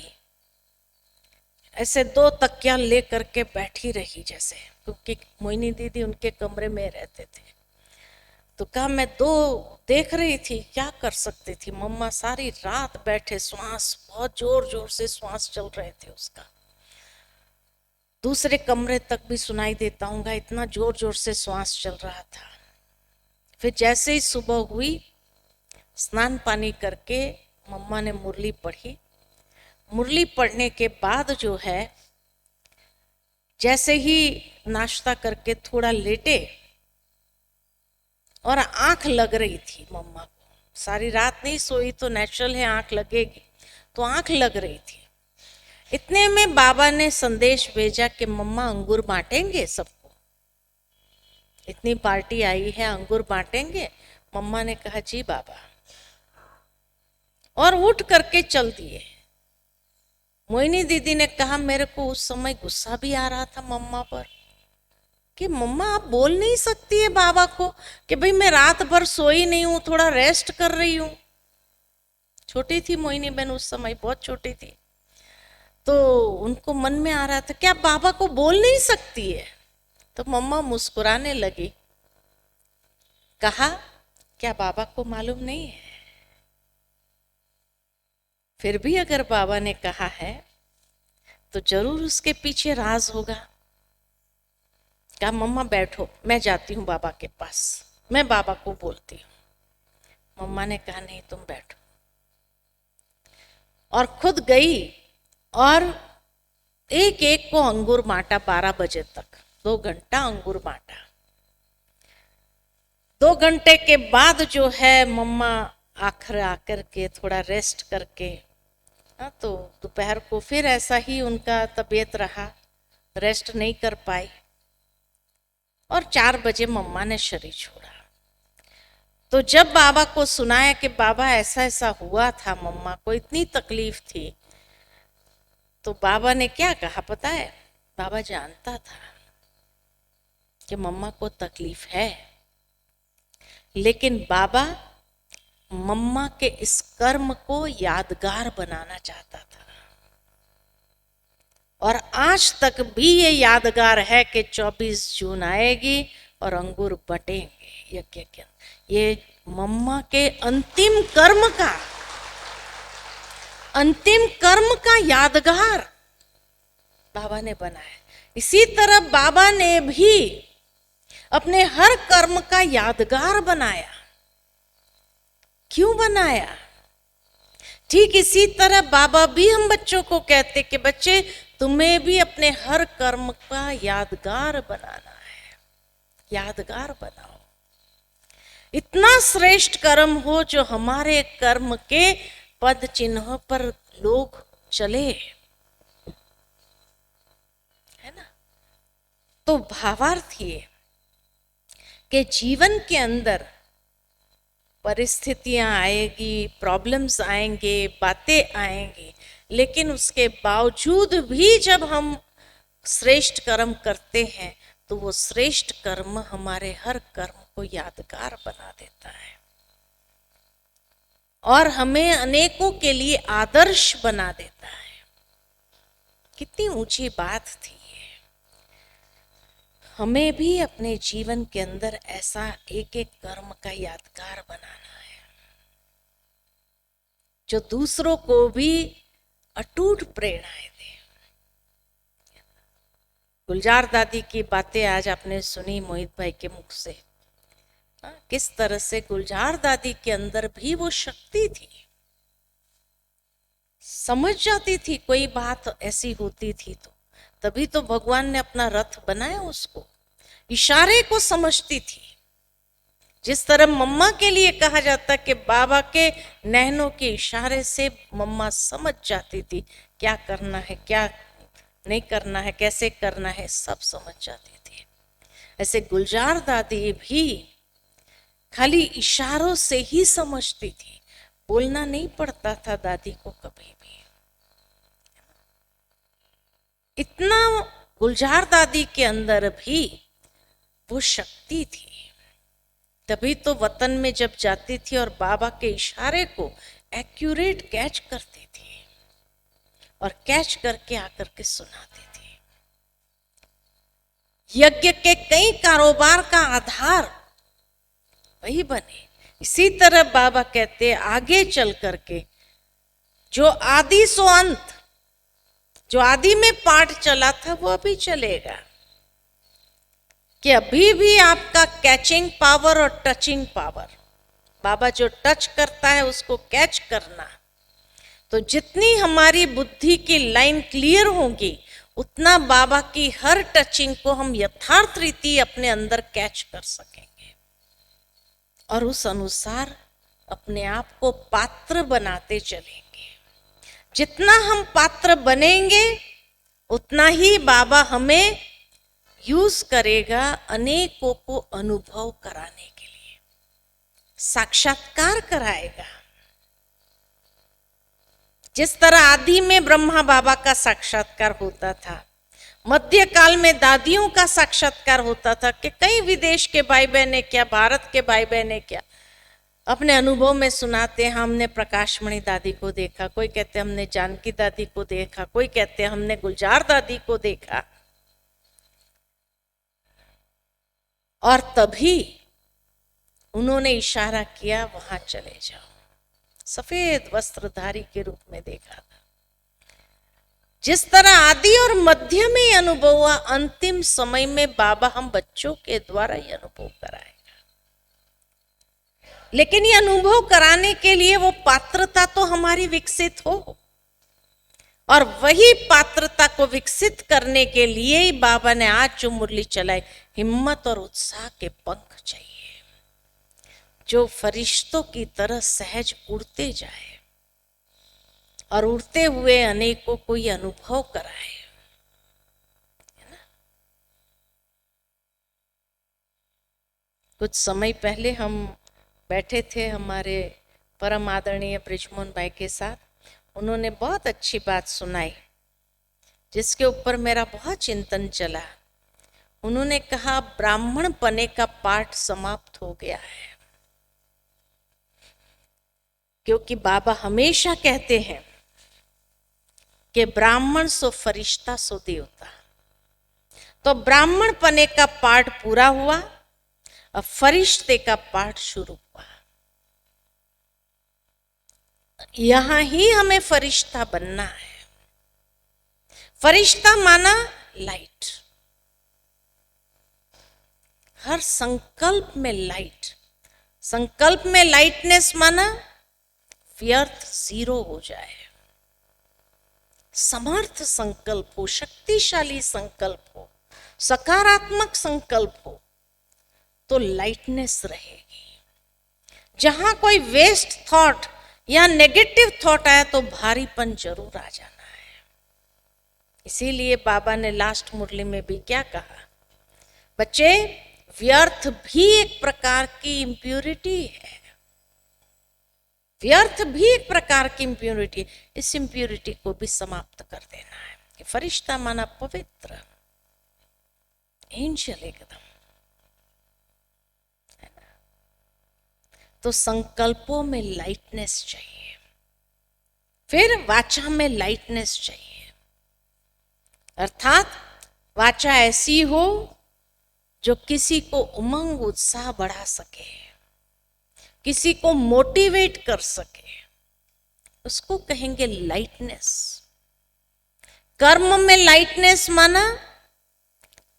ऐसे 2 तकिया ले करके बैठी रही जैसे, क्योंकि मोहिनी दीदी उनके कमरे में रहते थे। तो कहा मैं 2 देख रही थी, क्या कर सकती थी। मम्मा सारी रात बैठे, श्वास बहुत जोर जोर से श्वास चल रहे थे उसका, दूसरे कमरे तक भी सुनाई देता हूँगा, इतना जोर जोर से श्वास चल रहा था। फिर जैसे ही सुबह हुई, स्नान पानी करके मम्मा ने मुरली पढ़ी। मुरली पढ़ने के बाद जो है, जैसे ही नाश्ता करके थोड़ा लेटे और आंख लग रही थी मम्मा को, सारी रात नहीं सोई तो नेचुरल है आंख लगेगी, तो आंख लग रही थी। इतने में बाबा ने संदेश भेजा कि मम्मा अंगूर बांटेंगे सबको, इतनी पार्टी आई है, अंगूर बांटेंगे। मम्मा ने कहा जी बाबा, और उठ करके चल दिए। मोहिनी दीदी ने कहा मेरे को उस समय गुस्सा भी आ रहा था मम्मा पर कि मम्मा आप बोल नहीं सकती है बाबा को कि भाई मैं रात भर सोई नहीं हूं, थोड़ा रेस्ट कर रही हूं। छोटी थी मोहिनी बहन उस समय, बहुत छोटी थी, तो उनको मन में आ रहा था क्या बाबा को बोल नहीं सकती है। तो मम्मा मुस्कुराने लगी, कहा क्या बाबा को मालूम नहीं है? फिर भी अगर बाबा ने कहा है तो जरूर उसके पीछे राज होगा। कहा मम्मा बैठो, मैं जाती हूँ बाबा के पास, मैं बाबा को बोलती हूँ। मम्मा ने कहा नहीं तुम बैठो, और खुद गई और एक एक को अंगूर बांटा 12 बजे तक, 2 घंटा अंगूर बांटा। 2 घंटे के बाद जो है मम्मा आखिर आकर के थोड़ा रेस्ट करके हाँ, तो दोपहर को फिर ऐसा ही उनका तबीयत रहा, रेस्ट नहीं कर पाई और 4 बजे मम्मा ने शरीर छोड़ा। तो जब बाबा को सुनाया कि बाबा ऐसा ऐसा हुआ था, मम्मा को इतनी तकलीफ थी, तो बाबा ने क्या कहा पता है? बाबा जानता था कि मम्मा को तकलीफ है, लेकिन बाबा मम्मा के इस कर्म को यादगार बनाना चाहता था। और आज तक भी ये यादगार है कि 24 जून आएगी और अंगूर बटेंगे यज्ञ के। ये मम्मा के अंतिम कर्म का यादगार बाबा ने बनाया। इसी तरह बाबा ने भी अपने हर कर्म का यादगार बनाया। क्यों बनाया? ठीक इसी तरह बाबा भी हम बच्चों को कहते कि बच्चे तुम्हें भी अपने हर कर्म का यादगार बनाना है, यादगार बनाओ। इतना श्रेष्ठ कर्म हो जो हमारे कर्म के पद चिन्हों पर लोग चले, है ना। तो भावार्थ ये कि जीवन के अंदर परिस्थितियां आएगी, प्रॉब्लम्स आएंगे, बातें आएंगी, लेकिन उसके बावजूद भी जब हम श्रेष्ठ कर्म करते हैं तो वो श्रेष्ठ कर्म हमारे हर कर्म को यादगार बना देता है और हमें अनेकों के लिए आदर्श बना देता है। कितनी ऊंची बात थी ये। हमें भी अपने जीवन के अंदर ऐसा एक एक कर्म का यादगार बनाना है जो दूसरों को भी अटूट प्रेरणाएं दे। गुलजार दादी की बातें आज आपने सुनी मोहित भाई के मुख से। किस तरह से गुलजार दादी के अंदर भी वो शक्ति थी, समझ जाती थी कोई बात ऐसी होती थी तो, तभी तो भगवान ने अपना रथ बनाया उसको, इशारे को समझती थी। जिस तरह मम्मा के लिए कहा जाता कि बाबा के नैनों के इशारे से मम्मा समझ जाती थी क्या करना है, क्या नहीं करना है, कैसे करना है, सब समझ जाती थी। ऐसे गुलजार दादी भी खाली इशारों से ही समझती थी, बोलना नहीं पड़ता था दादी को कभी भी। इतना गुलजार दादी के अंदर भी वो शक्ति थी। तभी तो वतन में जब जाती थी और बाबा के इशारे को एक्यूरेट कैच करती थी और कैच करके आकर के सुनाती थी। यज्ञ के कई कारोबार का आधार वही बने। इसी तरह बाबा कहते आगे चल करके जो आदि सो अंत, जो आदि में पाठ चला था वो अभी चलेगा, कि अभी भी आपका कैचिंग पावर और टचिंग पावर, बाबा जो टच करता है उसको कैच करना। तो जितनी हमारी बुद्धि की लाइन क्लियर होगी उतना बाबा की हर टचिंग को हम यथार्थ रीति अपने अंदर कैच कर सकेंगे और उस अनुसार अपने आप को पात्र बनाते चलेंगे। जितना हम पात्र बनेंगे उतना ही बाबा हमें यूज करेगा अनेकों को अनुभव कराने के लिए, साक्षात्कार कराएगा। जिस तरह आदि में ब्रह्मा बाबा का साक्षात्कार होता था, मध्य काल में दादियों का साक्षात्कार होता था कि कई विदेश के भाई बहने क्या, भारत के भाई बहने क्या अपने अनुभव में सुनाते हैं। हमने प्रकाशमणि दादी को देखा, कोई कहते हमने जानकी दादी को देखा, कोई कहते हमने गुलजार दादी को देखा। और तभी उन्होंने इशारा किया वहां चले जाओ। सफेद वस्त्रधारी के रूप में देखा था। जिस तरह आदि और मध्य में अनुभव हुआ, अंतिम समय में बाबा हम बच्चों के द्वारा ही अनुभव कराएगा। लेकिन ये अनुभव कराने के लिए वो पात्रता तो हमारी विकसित हो, और वही पात्रता को विकसित करने के लिए ही बाबा ने आज जो मुरली चलाई, हिम्मत और उत्साह के पंख चाहिए जो फरिश्तों की तरह सहज उड़ते जाए। और उड़ते हुए अनेकों को ये अनुभव कराए। है ना? कुछ समय पहले हम बैठे थे हमारे परम आदरणीय ब्रिजमोहन भाई के साथ, उन्होंने बहुत अच्छी बात सुनाई जिसके ऊपर मेरा बहुत चिंतन चला। उन्होंने कहा ब्राह्मण पने का पाठ समाप्त हो गया है, क्योंकि बाबा हमेशा कहते हैं कि ब्राह्मण सो फरिश्ता सो देवता। तो ब्राह्मण पने का पाठ पूरा हुआ, अब फरिश्ते का पाठ शुरू हुआ। यहां ही हमें फरिश्ता बनना है। फरिश्ता माना लाइट, हर संकल्प में लाइट। संकल्प में लाइटनेस माना व्यर्थ जीरो हो जाए, समर्थ संकल्प हो, शक्तिशाली संकल्प हो, सकारात्मक संकल्प हो, तो लाइटनेस रहेगी। जहां कोई वेस्ट थॉट या नेगेटिव थॉट आया तो भारीपन जरूर आ जाना है। इसीलिए बाबा ने लास्ट मुरली में भी क्या कहा, बच्चे व्यर्थ भी एक प्रकार की इम्प्योरिटी है। व्यर्थ भी एक प्रकार की इम्प्योरिटी, इस इम्प्योरिटी को भी समाप्त कर देना है। कि फरिश्ता माना पवित्र, एंजल एकदम, है ना? तो संकल्पों में लाइटनेस चाहिए, फिर वाचा में लाइटनेस चाहिए, अर्थात वाचा ऐसी हो जो किसी को उमंग उत्साह बढ़ा सके, किसी को मोटिवेट कर सके, उसको कहेंगे लाइटनेस। कर्म में लाइटनेस माना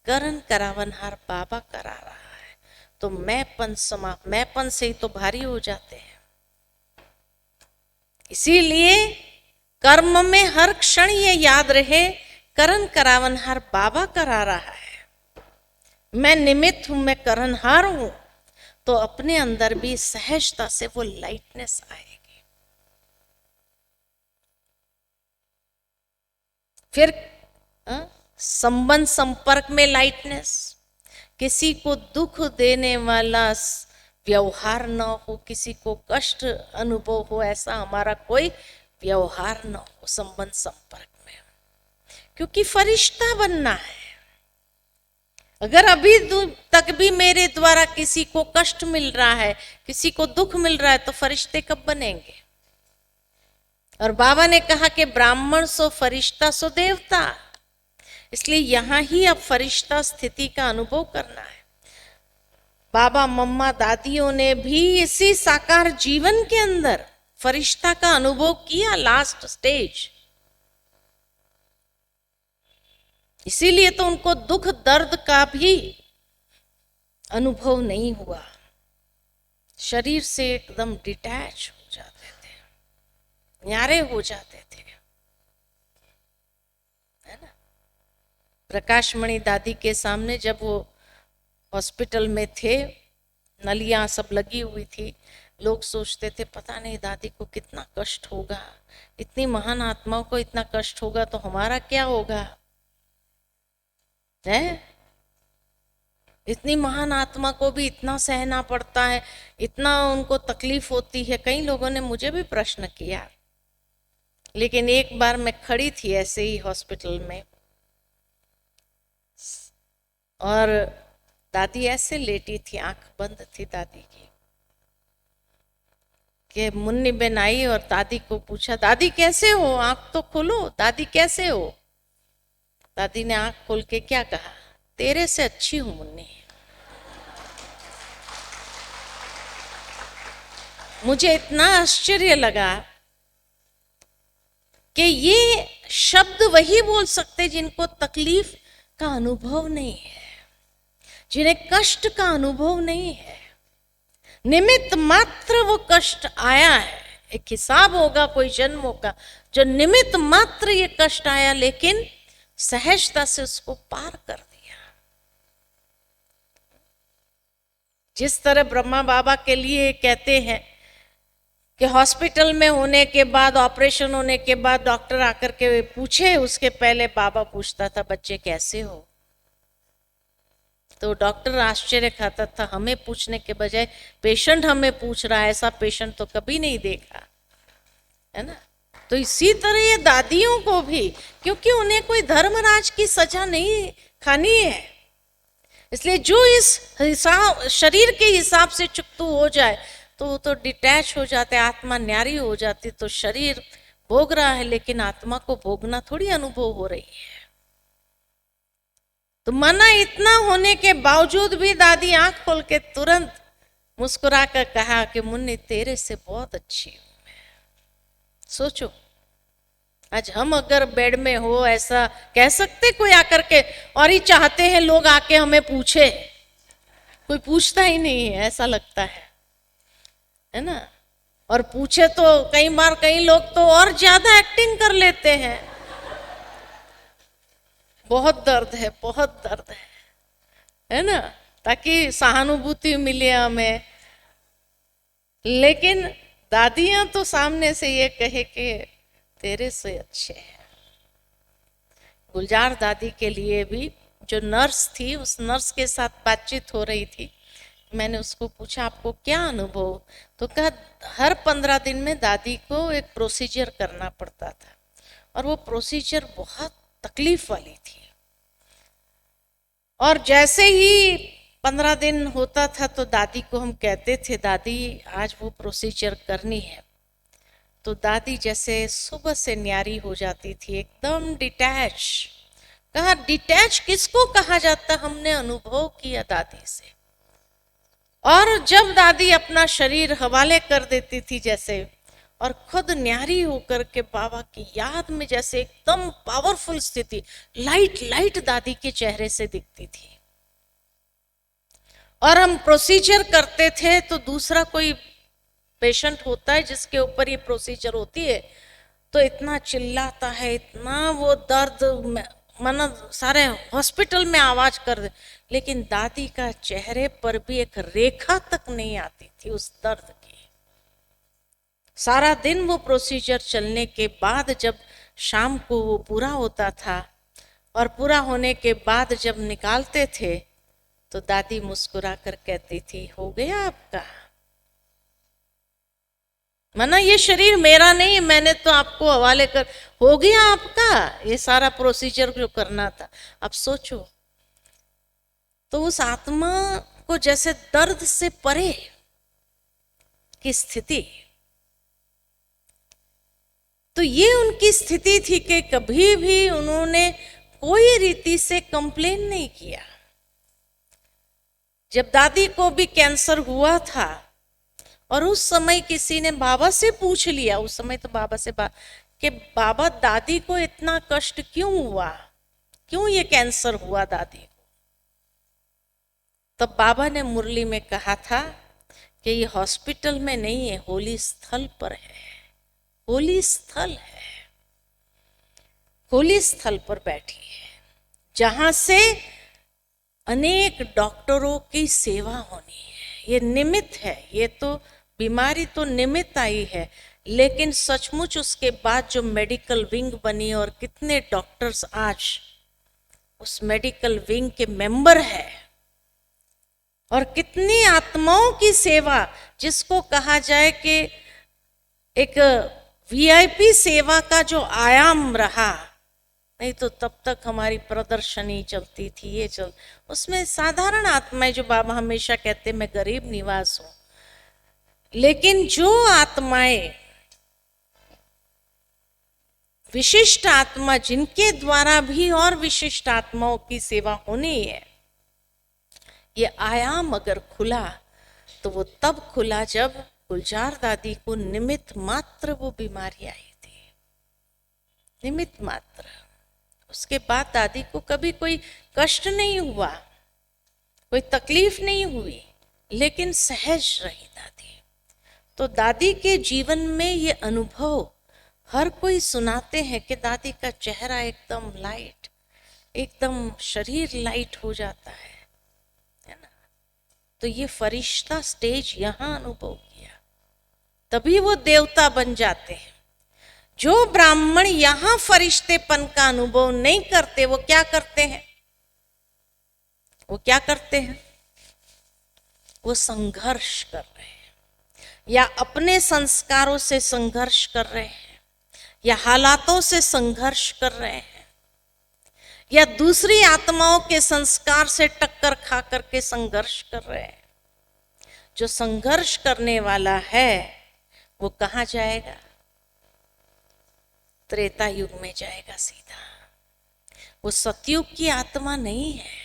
करण करावनहार बाबा करा रहा है, तो मैंपन से ही तो भारी हो जाते हैं। इसीलिए कर्म में हर क्षण ये याद रहे, करण करावनहार बाबा करा रहा है, मैं निमित्त हूं, मैं करणहार हूं, तो अपने अंदर भी सहजता से वो लाइटनेस आएगी। फिर संबंध संपर्क में लाइटनेस, किसी को दुख देने वाला व्यवहार न हो, किसी को कष्ट अनुभव हो, ऐसा हमारा कोई व्यवहार न हो संबंध संपर्क में, क्योंकि फरिश्ता बनना है। अगर अभी तक भी मेरे द्वारा किसी को कष्ट मिल रहा है, किसी को दुख मिल रहा है, तो फरिश्ते कब बनेंगे? और बाबा ने कहा कि ब्राह्मण सो फरिश्ता सो देवता, इसलिए यहां ही अब फरिश्ता स्थिति का अनुभव करना है। बाबा मम्मा दादियों ने भी इसी साकार जीवन के अंदर फरिश्ता का अनुभव किया, लास्ट स्टेज। इसीलिए तो उनको दुख दर्द का भी अनुभव नहीं हुआ, शरीर से एकदम डिटैच हो जाते थे, न्यारे हो जाते थे, है ना? प्रकाशमणि दादी के सामने जब वो हॉस्पिटल में थे, नलियां सब लगी हुई थी, लोग सोचते थे पता नहीं दादी को कितना कष्ट होगा, इतनी महान आत्माओं को इतना कष्ट होगा तो हमारा क्या होगा, है? इतनी महान आत्मा को भी इतना सहना पड़ता है, इतना उनको तकलीफ होती है। कई लोगों ने मुझे भी प्रश्न किया, लेकिन एक बार मैं खड़ी थी ऐसे ही हॉस्पिटल में, और दादी ऐसे लेटी थी, आंख बंद थी दादी की, कि मुन्नी बेन आई और दादी को पूछा, दादी कैसे हो, आंख तो खोलो, दादी कैसे हो? दादी ने आंख खोल के क्या कहा, तेरे से अच्छी हूं मुन्नी। मुझे इतना आश्चर्य लगा कि ये शब्द वही बोल सकते जिनको तकलीफ का अनुभव नहीं है, जिन्हें कष्ट का अनुभव नहीं है। निमित्त मात्र वो कष्ट आया है, एक हिसाब होगा कोई जन्मों का, जो निमित्त मात्र ये कष्ट आया, लेकिन सहजता से उसको पार कर दिया। जिस तरह ब्रह्मा बाबा के लिए कहते हैं कि हॉस्पिटल में होने के बाद, ऑपरेशन होने के बाद डॉक्टर आकर के पूछे, उसके पहले बाबा पूछता था बच्चे कैसे हो। तो डॉक्टर आश्चर्य खाता था, हमें पूछने के बजाय पेशेंट हमें पूछ रहा है, ऐसा पेशेंट तो कभी नहीं देखा, है ना। तो इसी तरह ये दादियों को भी, क्योंकि उन्हें कोई धर्मराज की सजा नहीं खानी है, इसलिए जो इस हिसाब शरीर के हिसाब से चुकतू हो जाए तो वो तो डिटैच हो जाते, आत्मा न्यारी हो जाती। तो शरीर भोग रहा है लेकिन आत्मा को भोगना थोड़ी अनुभव हो रही है। तो मना इतना होने के बावजूद भी दादी आंख खोल के तुरंत मुस्कुरा कर कहा कि मुन्नी तेरे से बहुत अच्छी हूं मैं। सोचो, आज हम अगर बेड में हो, ऐसा कह सकते कोई आकर के, और ही चाहते हैं लोग आके हमें पूछे, कोई पूछता ही नहीं है, ऐसा लगता है ना। और पूछे तो कई बार कई लोग तो और ज्यादा एक्टिंग कर लेते हैं, बहुत दर्द है, बहुत दर्द है ना, ताकि सहानुभूति मिले हमें। लेकिन दादियां तो सामने से ये कहे कि तेरे से अच्छे हैं। गुलजार दादी के लिए भी जो नर्स थी, उस नर्स के साथ बातचीत हो रही थी। मैंने उसको पूछा आपको क्या अनुभव, तो कहा हर 15 दिन में दादी को एक प्रोसीजर करना पड़ता था, और वो प्रोसीजर बहुत तकलीफ वाली थी। और जैसे ही 15 दिन होता था तो दादी को हम कहते थे दादी आज वो प्रोसीजर करनी है, तो दादी जैसे सुबह से न्यारी हो जाती थी, एकदम डिटैच। कहा डिटैच किसको कहा जाता, हमने अनुभव किया दादी से। और जब दादी अपना शरीर हवाले कर देती थी जैसे, और खुद न्यारी होकर के बाबा की याद में जैसे एकदम पावरफुल स्थिति, लाइट लाइट दादी के चेहरे से दिखती थी। और हम प्रोसीजर करते थे तो दूसरा कोई पेशेंट होता है जिसके ऊपर ये प्रोसीजर होती है, तो इतना चिल्लाता है, इतना वो दर्द, माना सारे हॉस्पिटल में आवाज कर दे, लेकिन दादी का चेहरे पर भी एक रेखा तक नहीं आती थी उस दर्द की। सारा दिन वो प्रोसीजर चलने के बाद जब शाम को वो पूरा होता था, और पूरा होने के बाद जब निकालते थे तो दादी मुस्कुरा कर कहती थी हो गया आपका, माना ये शरीर मेरा नहीं, मैंने तो आपको हवाले कर, हो गया आपका ये सारा प्रोसीजर जो करना था। अब सोचो, तो उस आत्मा को जैसे दर्द से परे की स्थिति, तो ये उनकी स्थिति थी कि कभी भी उन्होंने कोई रीति से कंप्लेन नहीं किया। जब दादी को भी कैंसर हुआ था और उस समय किसी ने बाबा से पूछ लिया, उस समय तो बाबा से कि बाबा दादी को इतना कष्ट क्यों हुआ, क्यों ये कैंसर हुआ दादी को, तब बाबा ने मुरली में कहा था कि ये हॉस्पिटल में नहीं है, होली स्थल पर है, होली स्थल है, होली स्थल पर बैठी है, जहां से अनेक डॉक्टरों की सेवा होनी है। ये निमित्त है, ये तो बीमारी तो निमित्त आई है, लेकिन सचमुच उसके बाद जो मेडिकल विंग बनी और कितने डॉक्टर्स आज उस मेडिकल विंग के मेंबर है, और कितनी आत्माओं की सेवा, जिसको कहा जाए कि एक वीआईपी सेवा का जो आयाम रहा, नहीं तो तब तक हमारी प्रदर्शनी चलती थी, ये चल, उसमें साधारण आत्माएं, जो बाबा हमेशा कहते मैं गरीब निवास हूं, लेकिन जो आत्माएं विशिष्ट आत्मा, जिनके द्वारा भी और विशिष्ट आत्माओं की सेवा होनी है, ये आयाम अगर खुला तो वो तब खुला जब गुलजार दादी को निमित्त मात्र वो बीमारी आई थी, निमित्त मात्र। उसके बाद दादी को कभी कोई कष्ट नहीं हुआ, कोई तकलीफ नहीं हुई, लेकिन सहज रही दादी। तो दादी के जीवन में ये अनुभव हर कोई सुनाते हैं कि दादी का चेहरा एकदम लाइट, एकदम शरीर लाइट हो जाता है ना। तो ये फरिश्ता स्टेज यहाँ अनुभव किया। तभी वो देवता बन जाते हैं। जो ब्राह्मण यहां फरिश्तेपन का अनुभव नहीं करते, वो क्या करते हैं? वो क्या करते हैं? वो संघर्ष कर रहे हैं, या अपने संस्कारों से संघर्ष कर रहे हैं, या हालातों से संघर्ष कर रहे हैं, या दूसरी आत्माओं के संस्कार से टक्कर खा करके संघर्ष कर रहे हैं। जो संघर्ष करने वाला है वो कहाँ जाएगा? त्रेता युग में जाएगा सीधा। वो सतयुग की आत्मा नहीं है,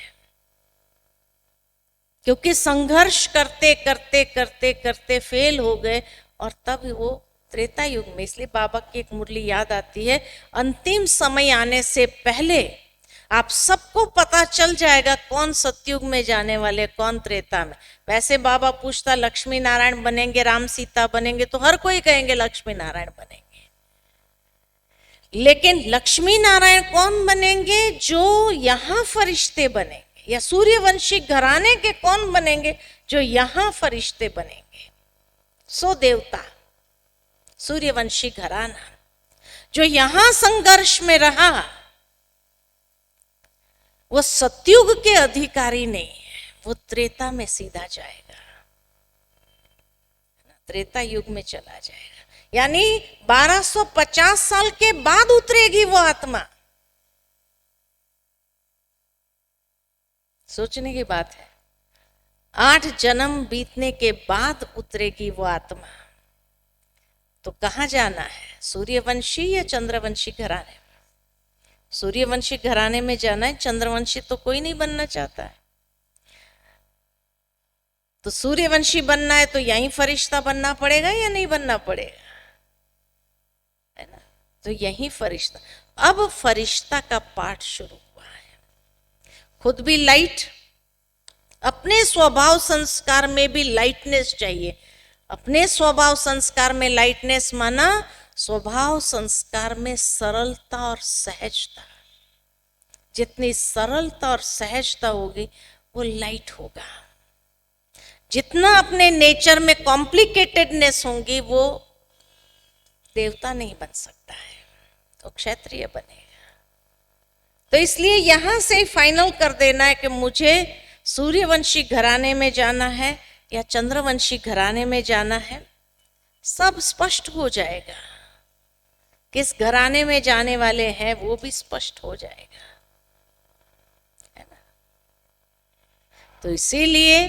क्योंकि संघर्ष करते करते करते करते फेल हो गए और तब वो त्रेता युग में। इसलिए बाबा की एक मुरली याद आती है, अंतिम समय आने से पहले आप सबको पता चल जाएगा कौन सतयुग में जाने वाले, कौन त्रेता में। वैसे बाबा पूछता लक्ष्मी नारायण बनेंगे, राम सीता बनेंगे, तो हर कोई कहेंगे लक्ष्मी नारायण बनेंगे। लेकिन लक्ष्मी नारायण कौन बनेंगे? जो यहां फरिश्ते बनेंगे। या सूर्यवंशी घराने के कौन बनेंगे? जो यहां फरिश्ते बनेंगे। सो देवता सूर्यवंशी घराना जो यहां संघर्ष में रहा, वो सतयुग के अधिकारी नहीं है, वो त्रेता में सीधा जाएगा, त्रेता युग में चला जाएगा। यानी 1250 साल के बाद उतरेगी वो आत्मा। सोचने की बात है, 8 जन्म बीतने के बाद उतरेगी वो आत्मा। तो कहाँ जाना है? सूर्यवंशी या चंद्रवंशी घराने? सूर्यवंशी घराने में जाना है। चंद्रवंशी तो कोई नहीं बनना चाहता है। तो सूर्यवंशी बनना है तो यहीं फरिश्ता बनना पड़ेगा या नहीं बनना पड़ेगा? है ना? तो यहीं फरिश्ता। अब फरिश्ता का पाठ शुरू हुआ है। खुद भी लाइट, अपने स्वभाव संस्कार में भी लाइटनेस चाहिए। अपने स्वभाव संस्कार में लाइटनेस माना स्वभाव संस्कार में सरलता और सहजता। जितनी सरलता और सहजता होगी वो लाइट होगा। जितना अपने नेचर में कॉम्प्लिकेटेडनेस होंगी वो देवता नहीं बन सकता है, तो क्षत्रिय बनेगा। तो इसलिए यहां से फाइनल कर देना है कि मुझे सूर्यवंशी घराने में जाना है या चंद्रवंशी घराने में जाना है। सब स्पष्ट हो जाएगा। किस घराने में जाने वाले हैं वो भी स्पष्ट हो जाएगा, है ना? तो इसीलिए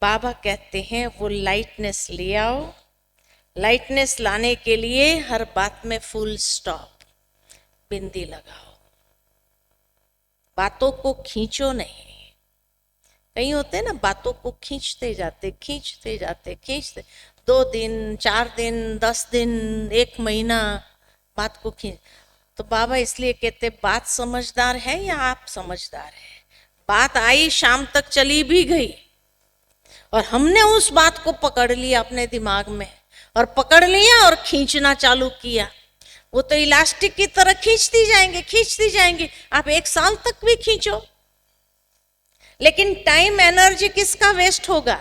बाबा कहते हैं वो लाइटनेस ले आओ। लाइटनेस लाने के लिए हर बात में फुल स्टॉप, बिंदी लगाओ। बातों को खींचो नहीं। कई होते हैं ना, बातों को खींचते जाते 2 दिन 4 दिन 10 दिन 1 महीना बात को खींच। तो बाबा इसलिए कहते बात समझदार है या आप समझदार है? बात आई, शाम तक चली भी गई और हमने उस बात को पकड़ लिया अपने दिमाग में और पकड़ लिया और खींचना चालू किया। वो तो इलास्टिक की तरह खींचती जाएंगे। आप 1 साल तक भी खींचो, लेकिन टाइम एनर्जी किसका वेस्ट होगा?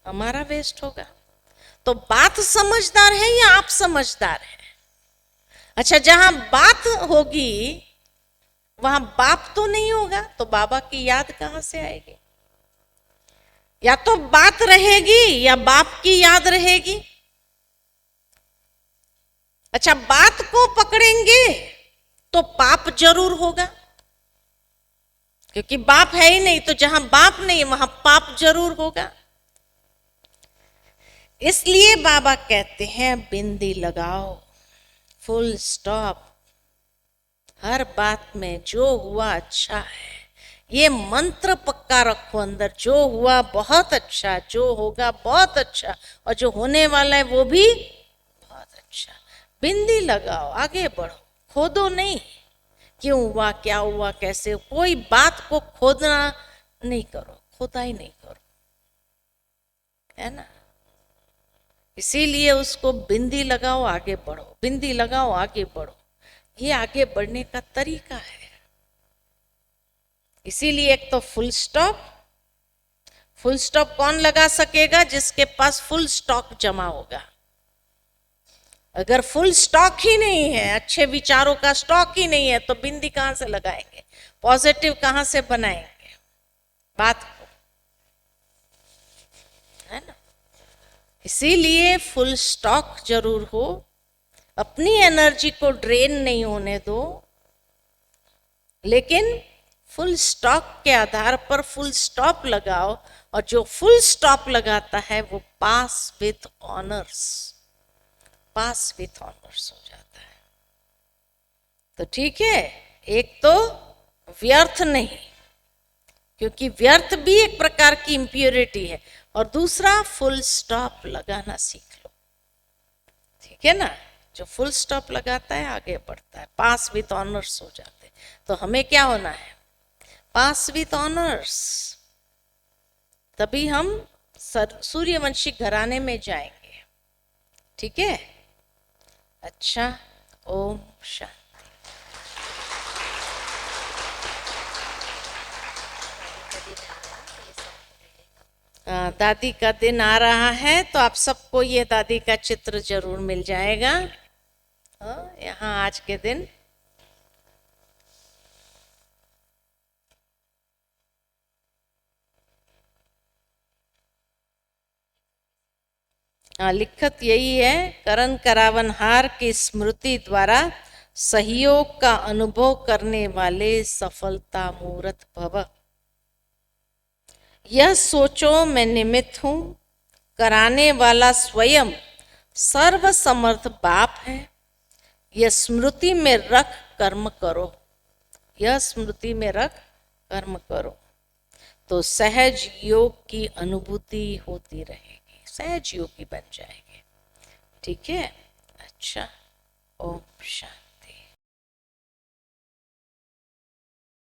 हमारा वेस्ट होगा। तो बात समझदार है या आप समझदार है? अच्छा, जहां बात होगी वहां बाप तो नहीं होगा, तो बाबा की याद कहां से आएगी? या तो बात रहेगी या बाप की याद रहेगी। अच्छा, बात को पकड़ेंगे तो पाप जरूर होगा, क्योंकि बाप है ही नहीं, तो जहां बाप नहीं वहां पाप जरूर होगा। इसलिए बाबा कहते हैं बिंदी लगाओ, फुल स्टॉप। हर बात में जो हुआ अच्छा है, ये मंत्र पक्का रखो अंदर। जो हुआ बहुत अच्छा, जो होगा बहुत अच्छा, और जो होने वाला है वो भी बहुत अच्छा। बिंदी लगाओ, आगे बढ़ो, खोदो नहीं। क्यों हुआ, क्या हुआ, कैसे, कोई बात को खोदना नहीं करो, खोदाई नहीं करो, है ना? इसीलिए उसको बिंदी लगाओ, आगे बढ़ो, बिंदी लगाओ, आगे बढ़ो। ये आगे बढ़ने का तरीका है। इसीलिए एक तो फुल स्टॉप, फुल स्टॉप कौन लगा सकेगा? जिसके पास फुल स्टॉक जमा होगा। अगर फुल स्टॉक ही नहीं है, अच्छे विचारों का स्टॉक ही नहीं है, तो बिंदी कहां से लगाएंगे, पॉजिटिव कहां से बनाएंगे बात को, है ना। इसीलिए फुल स्टॉक जरूर हो, अपनी एनर्जी को ड्रेन नहीं होने दो, लेकिन फुल स्टॉक के आधार पर फुल स्टॉप लगाओ। और जो फुल स्टॉप लगाता है वो pass with honours, pass with honours हो जाता है। तो ठीक है, एक तो व्यर्थ नहीं, क्योंकि व्यर्थ भी एक प्रकार की इम्प्योरिटी है, और दूसरा फुल स्टॉप लगाना सीख लो। ठीक है ना, जो फुल स्टॉप लगाता है आगे बढ़ता है, पास विथ ऑनर्स हो जाते हैं। तो हमें क्या होना है? पास विथ ऑनर्स, तभी हम सूर्यवंशी घराने में जाएंगे। ठीक है, अच्छा, ओम शांति। दादी का दिन आ रहा है, तो आप सबको ये दादी का चित्र जरूर मिल जाएगा यहाँ आज के दिन। लिखत यही है, करण करावनहार की स्मृति द्वारा सहयोग का अनुभव करने वाले सफलता मूर्त भव। यह सोचो मैं निमित्त हूं, कराने वाला स्वयं सर्वसमर्थ बाप है। यह स्मृति में रख कर्म करो, यह स्मृति में रख कर्म करो, तो सहज योग की अनुभूति होती रहेगी, सहज योगी बन जाएंगे। ठीक है, अच्छा, ओम शांति।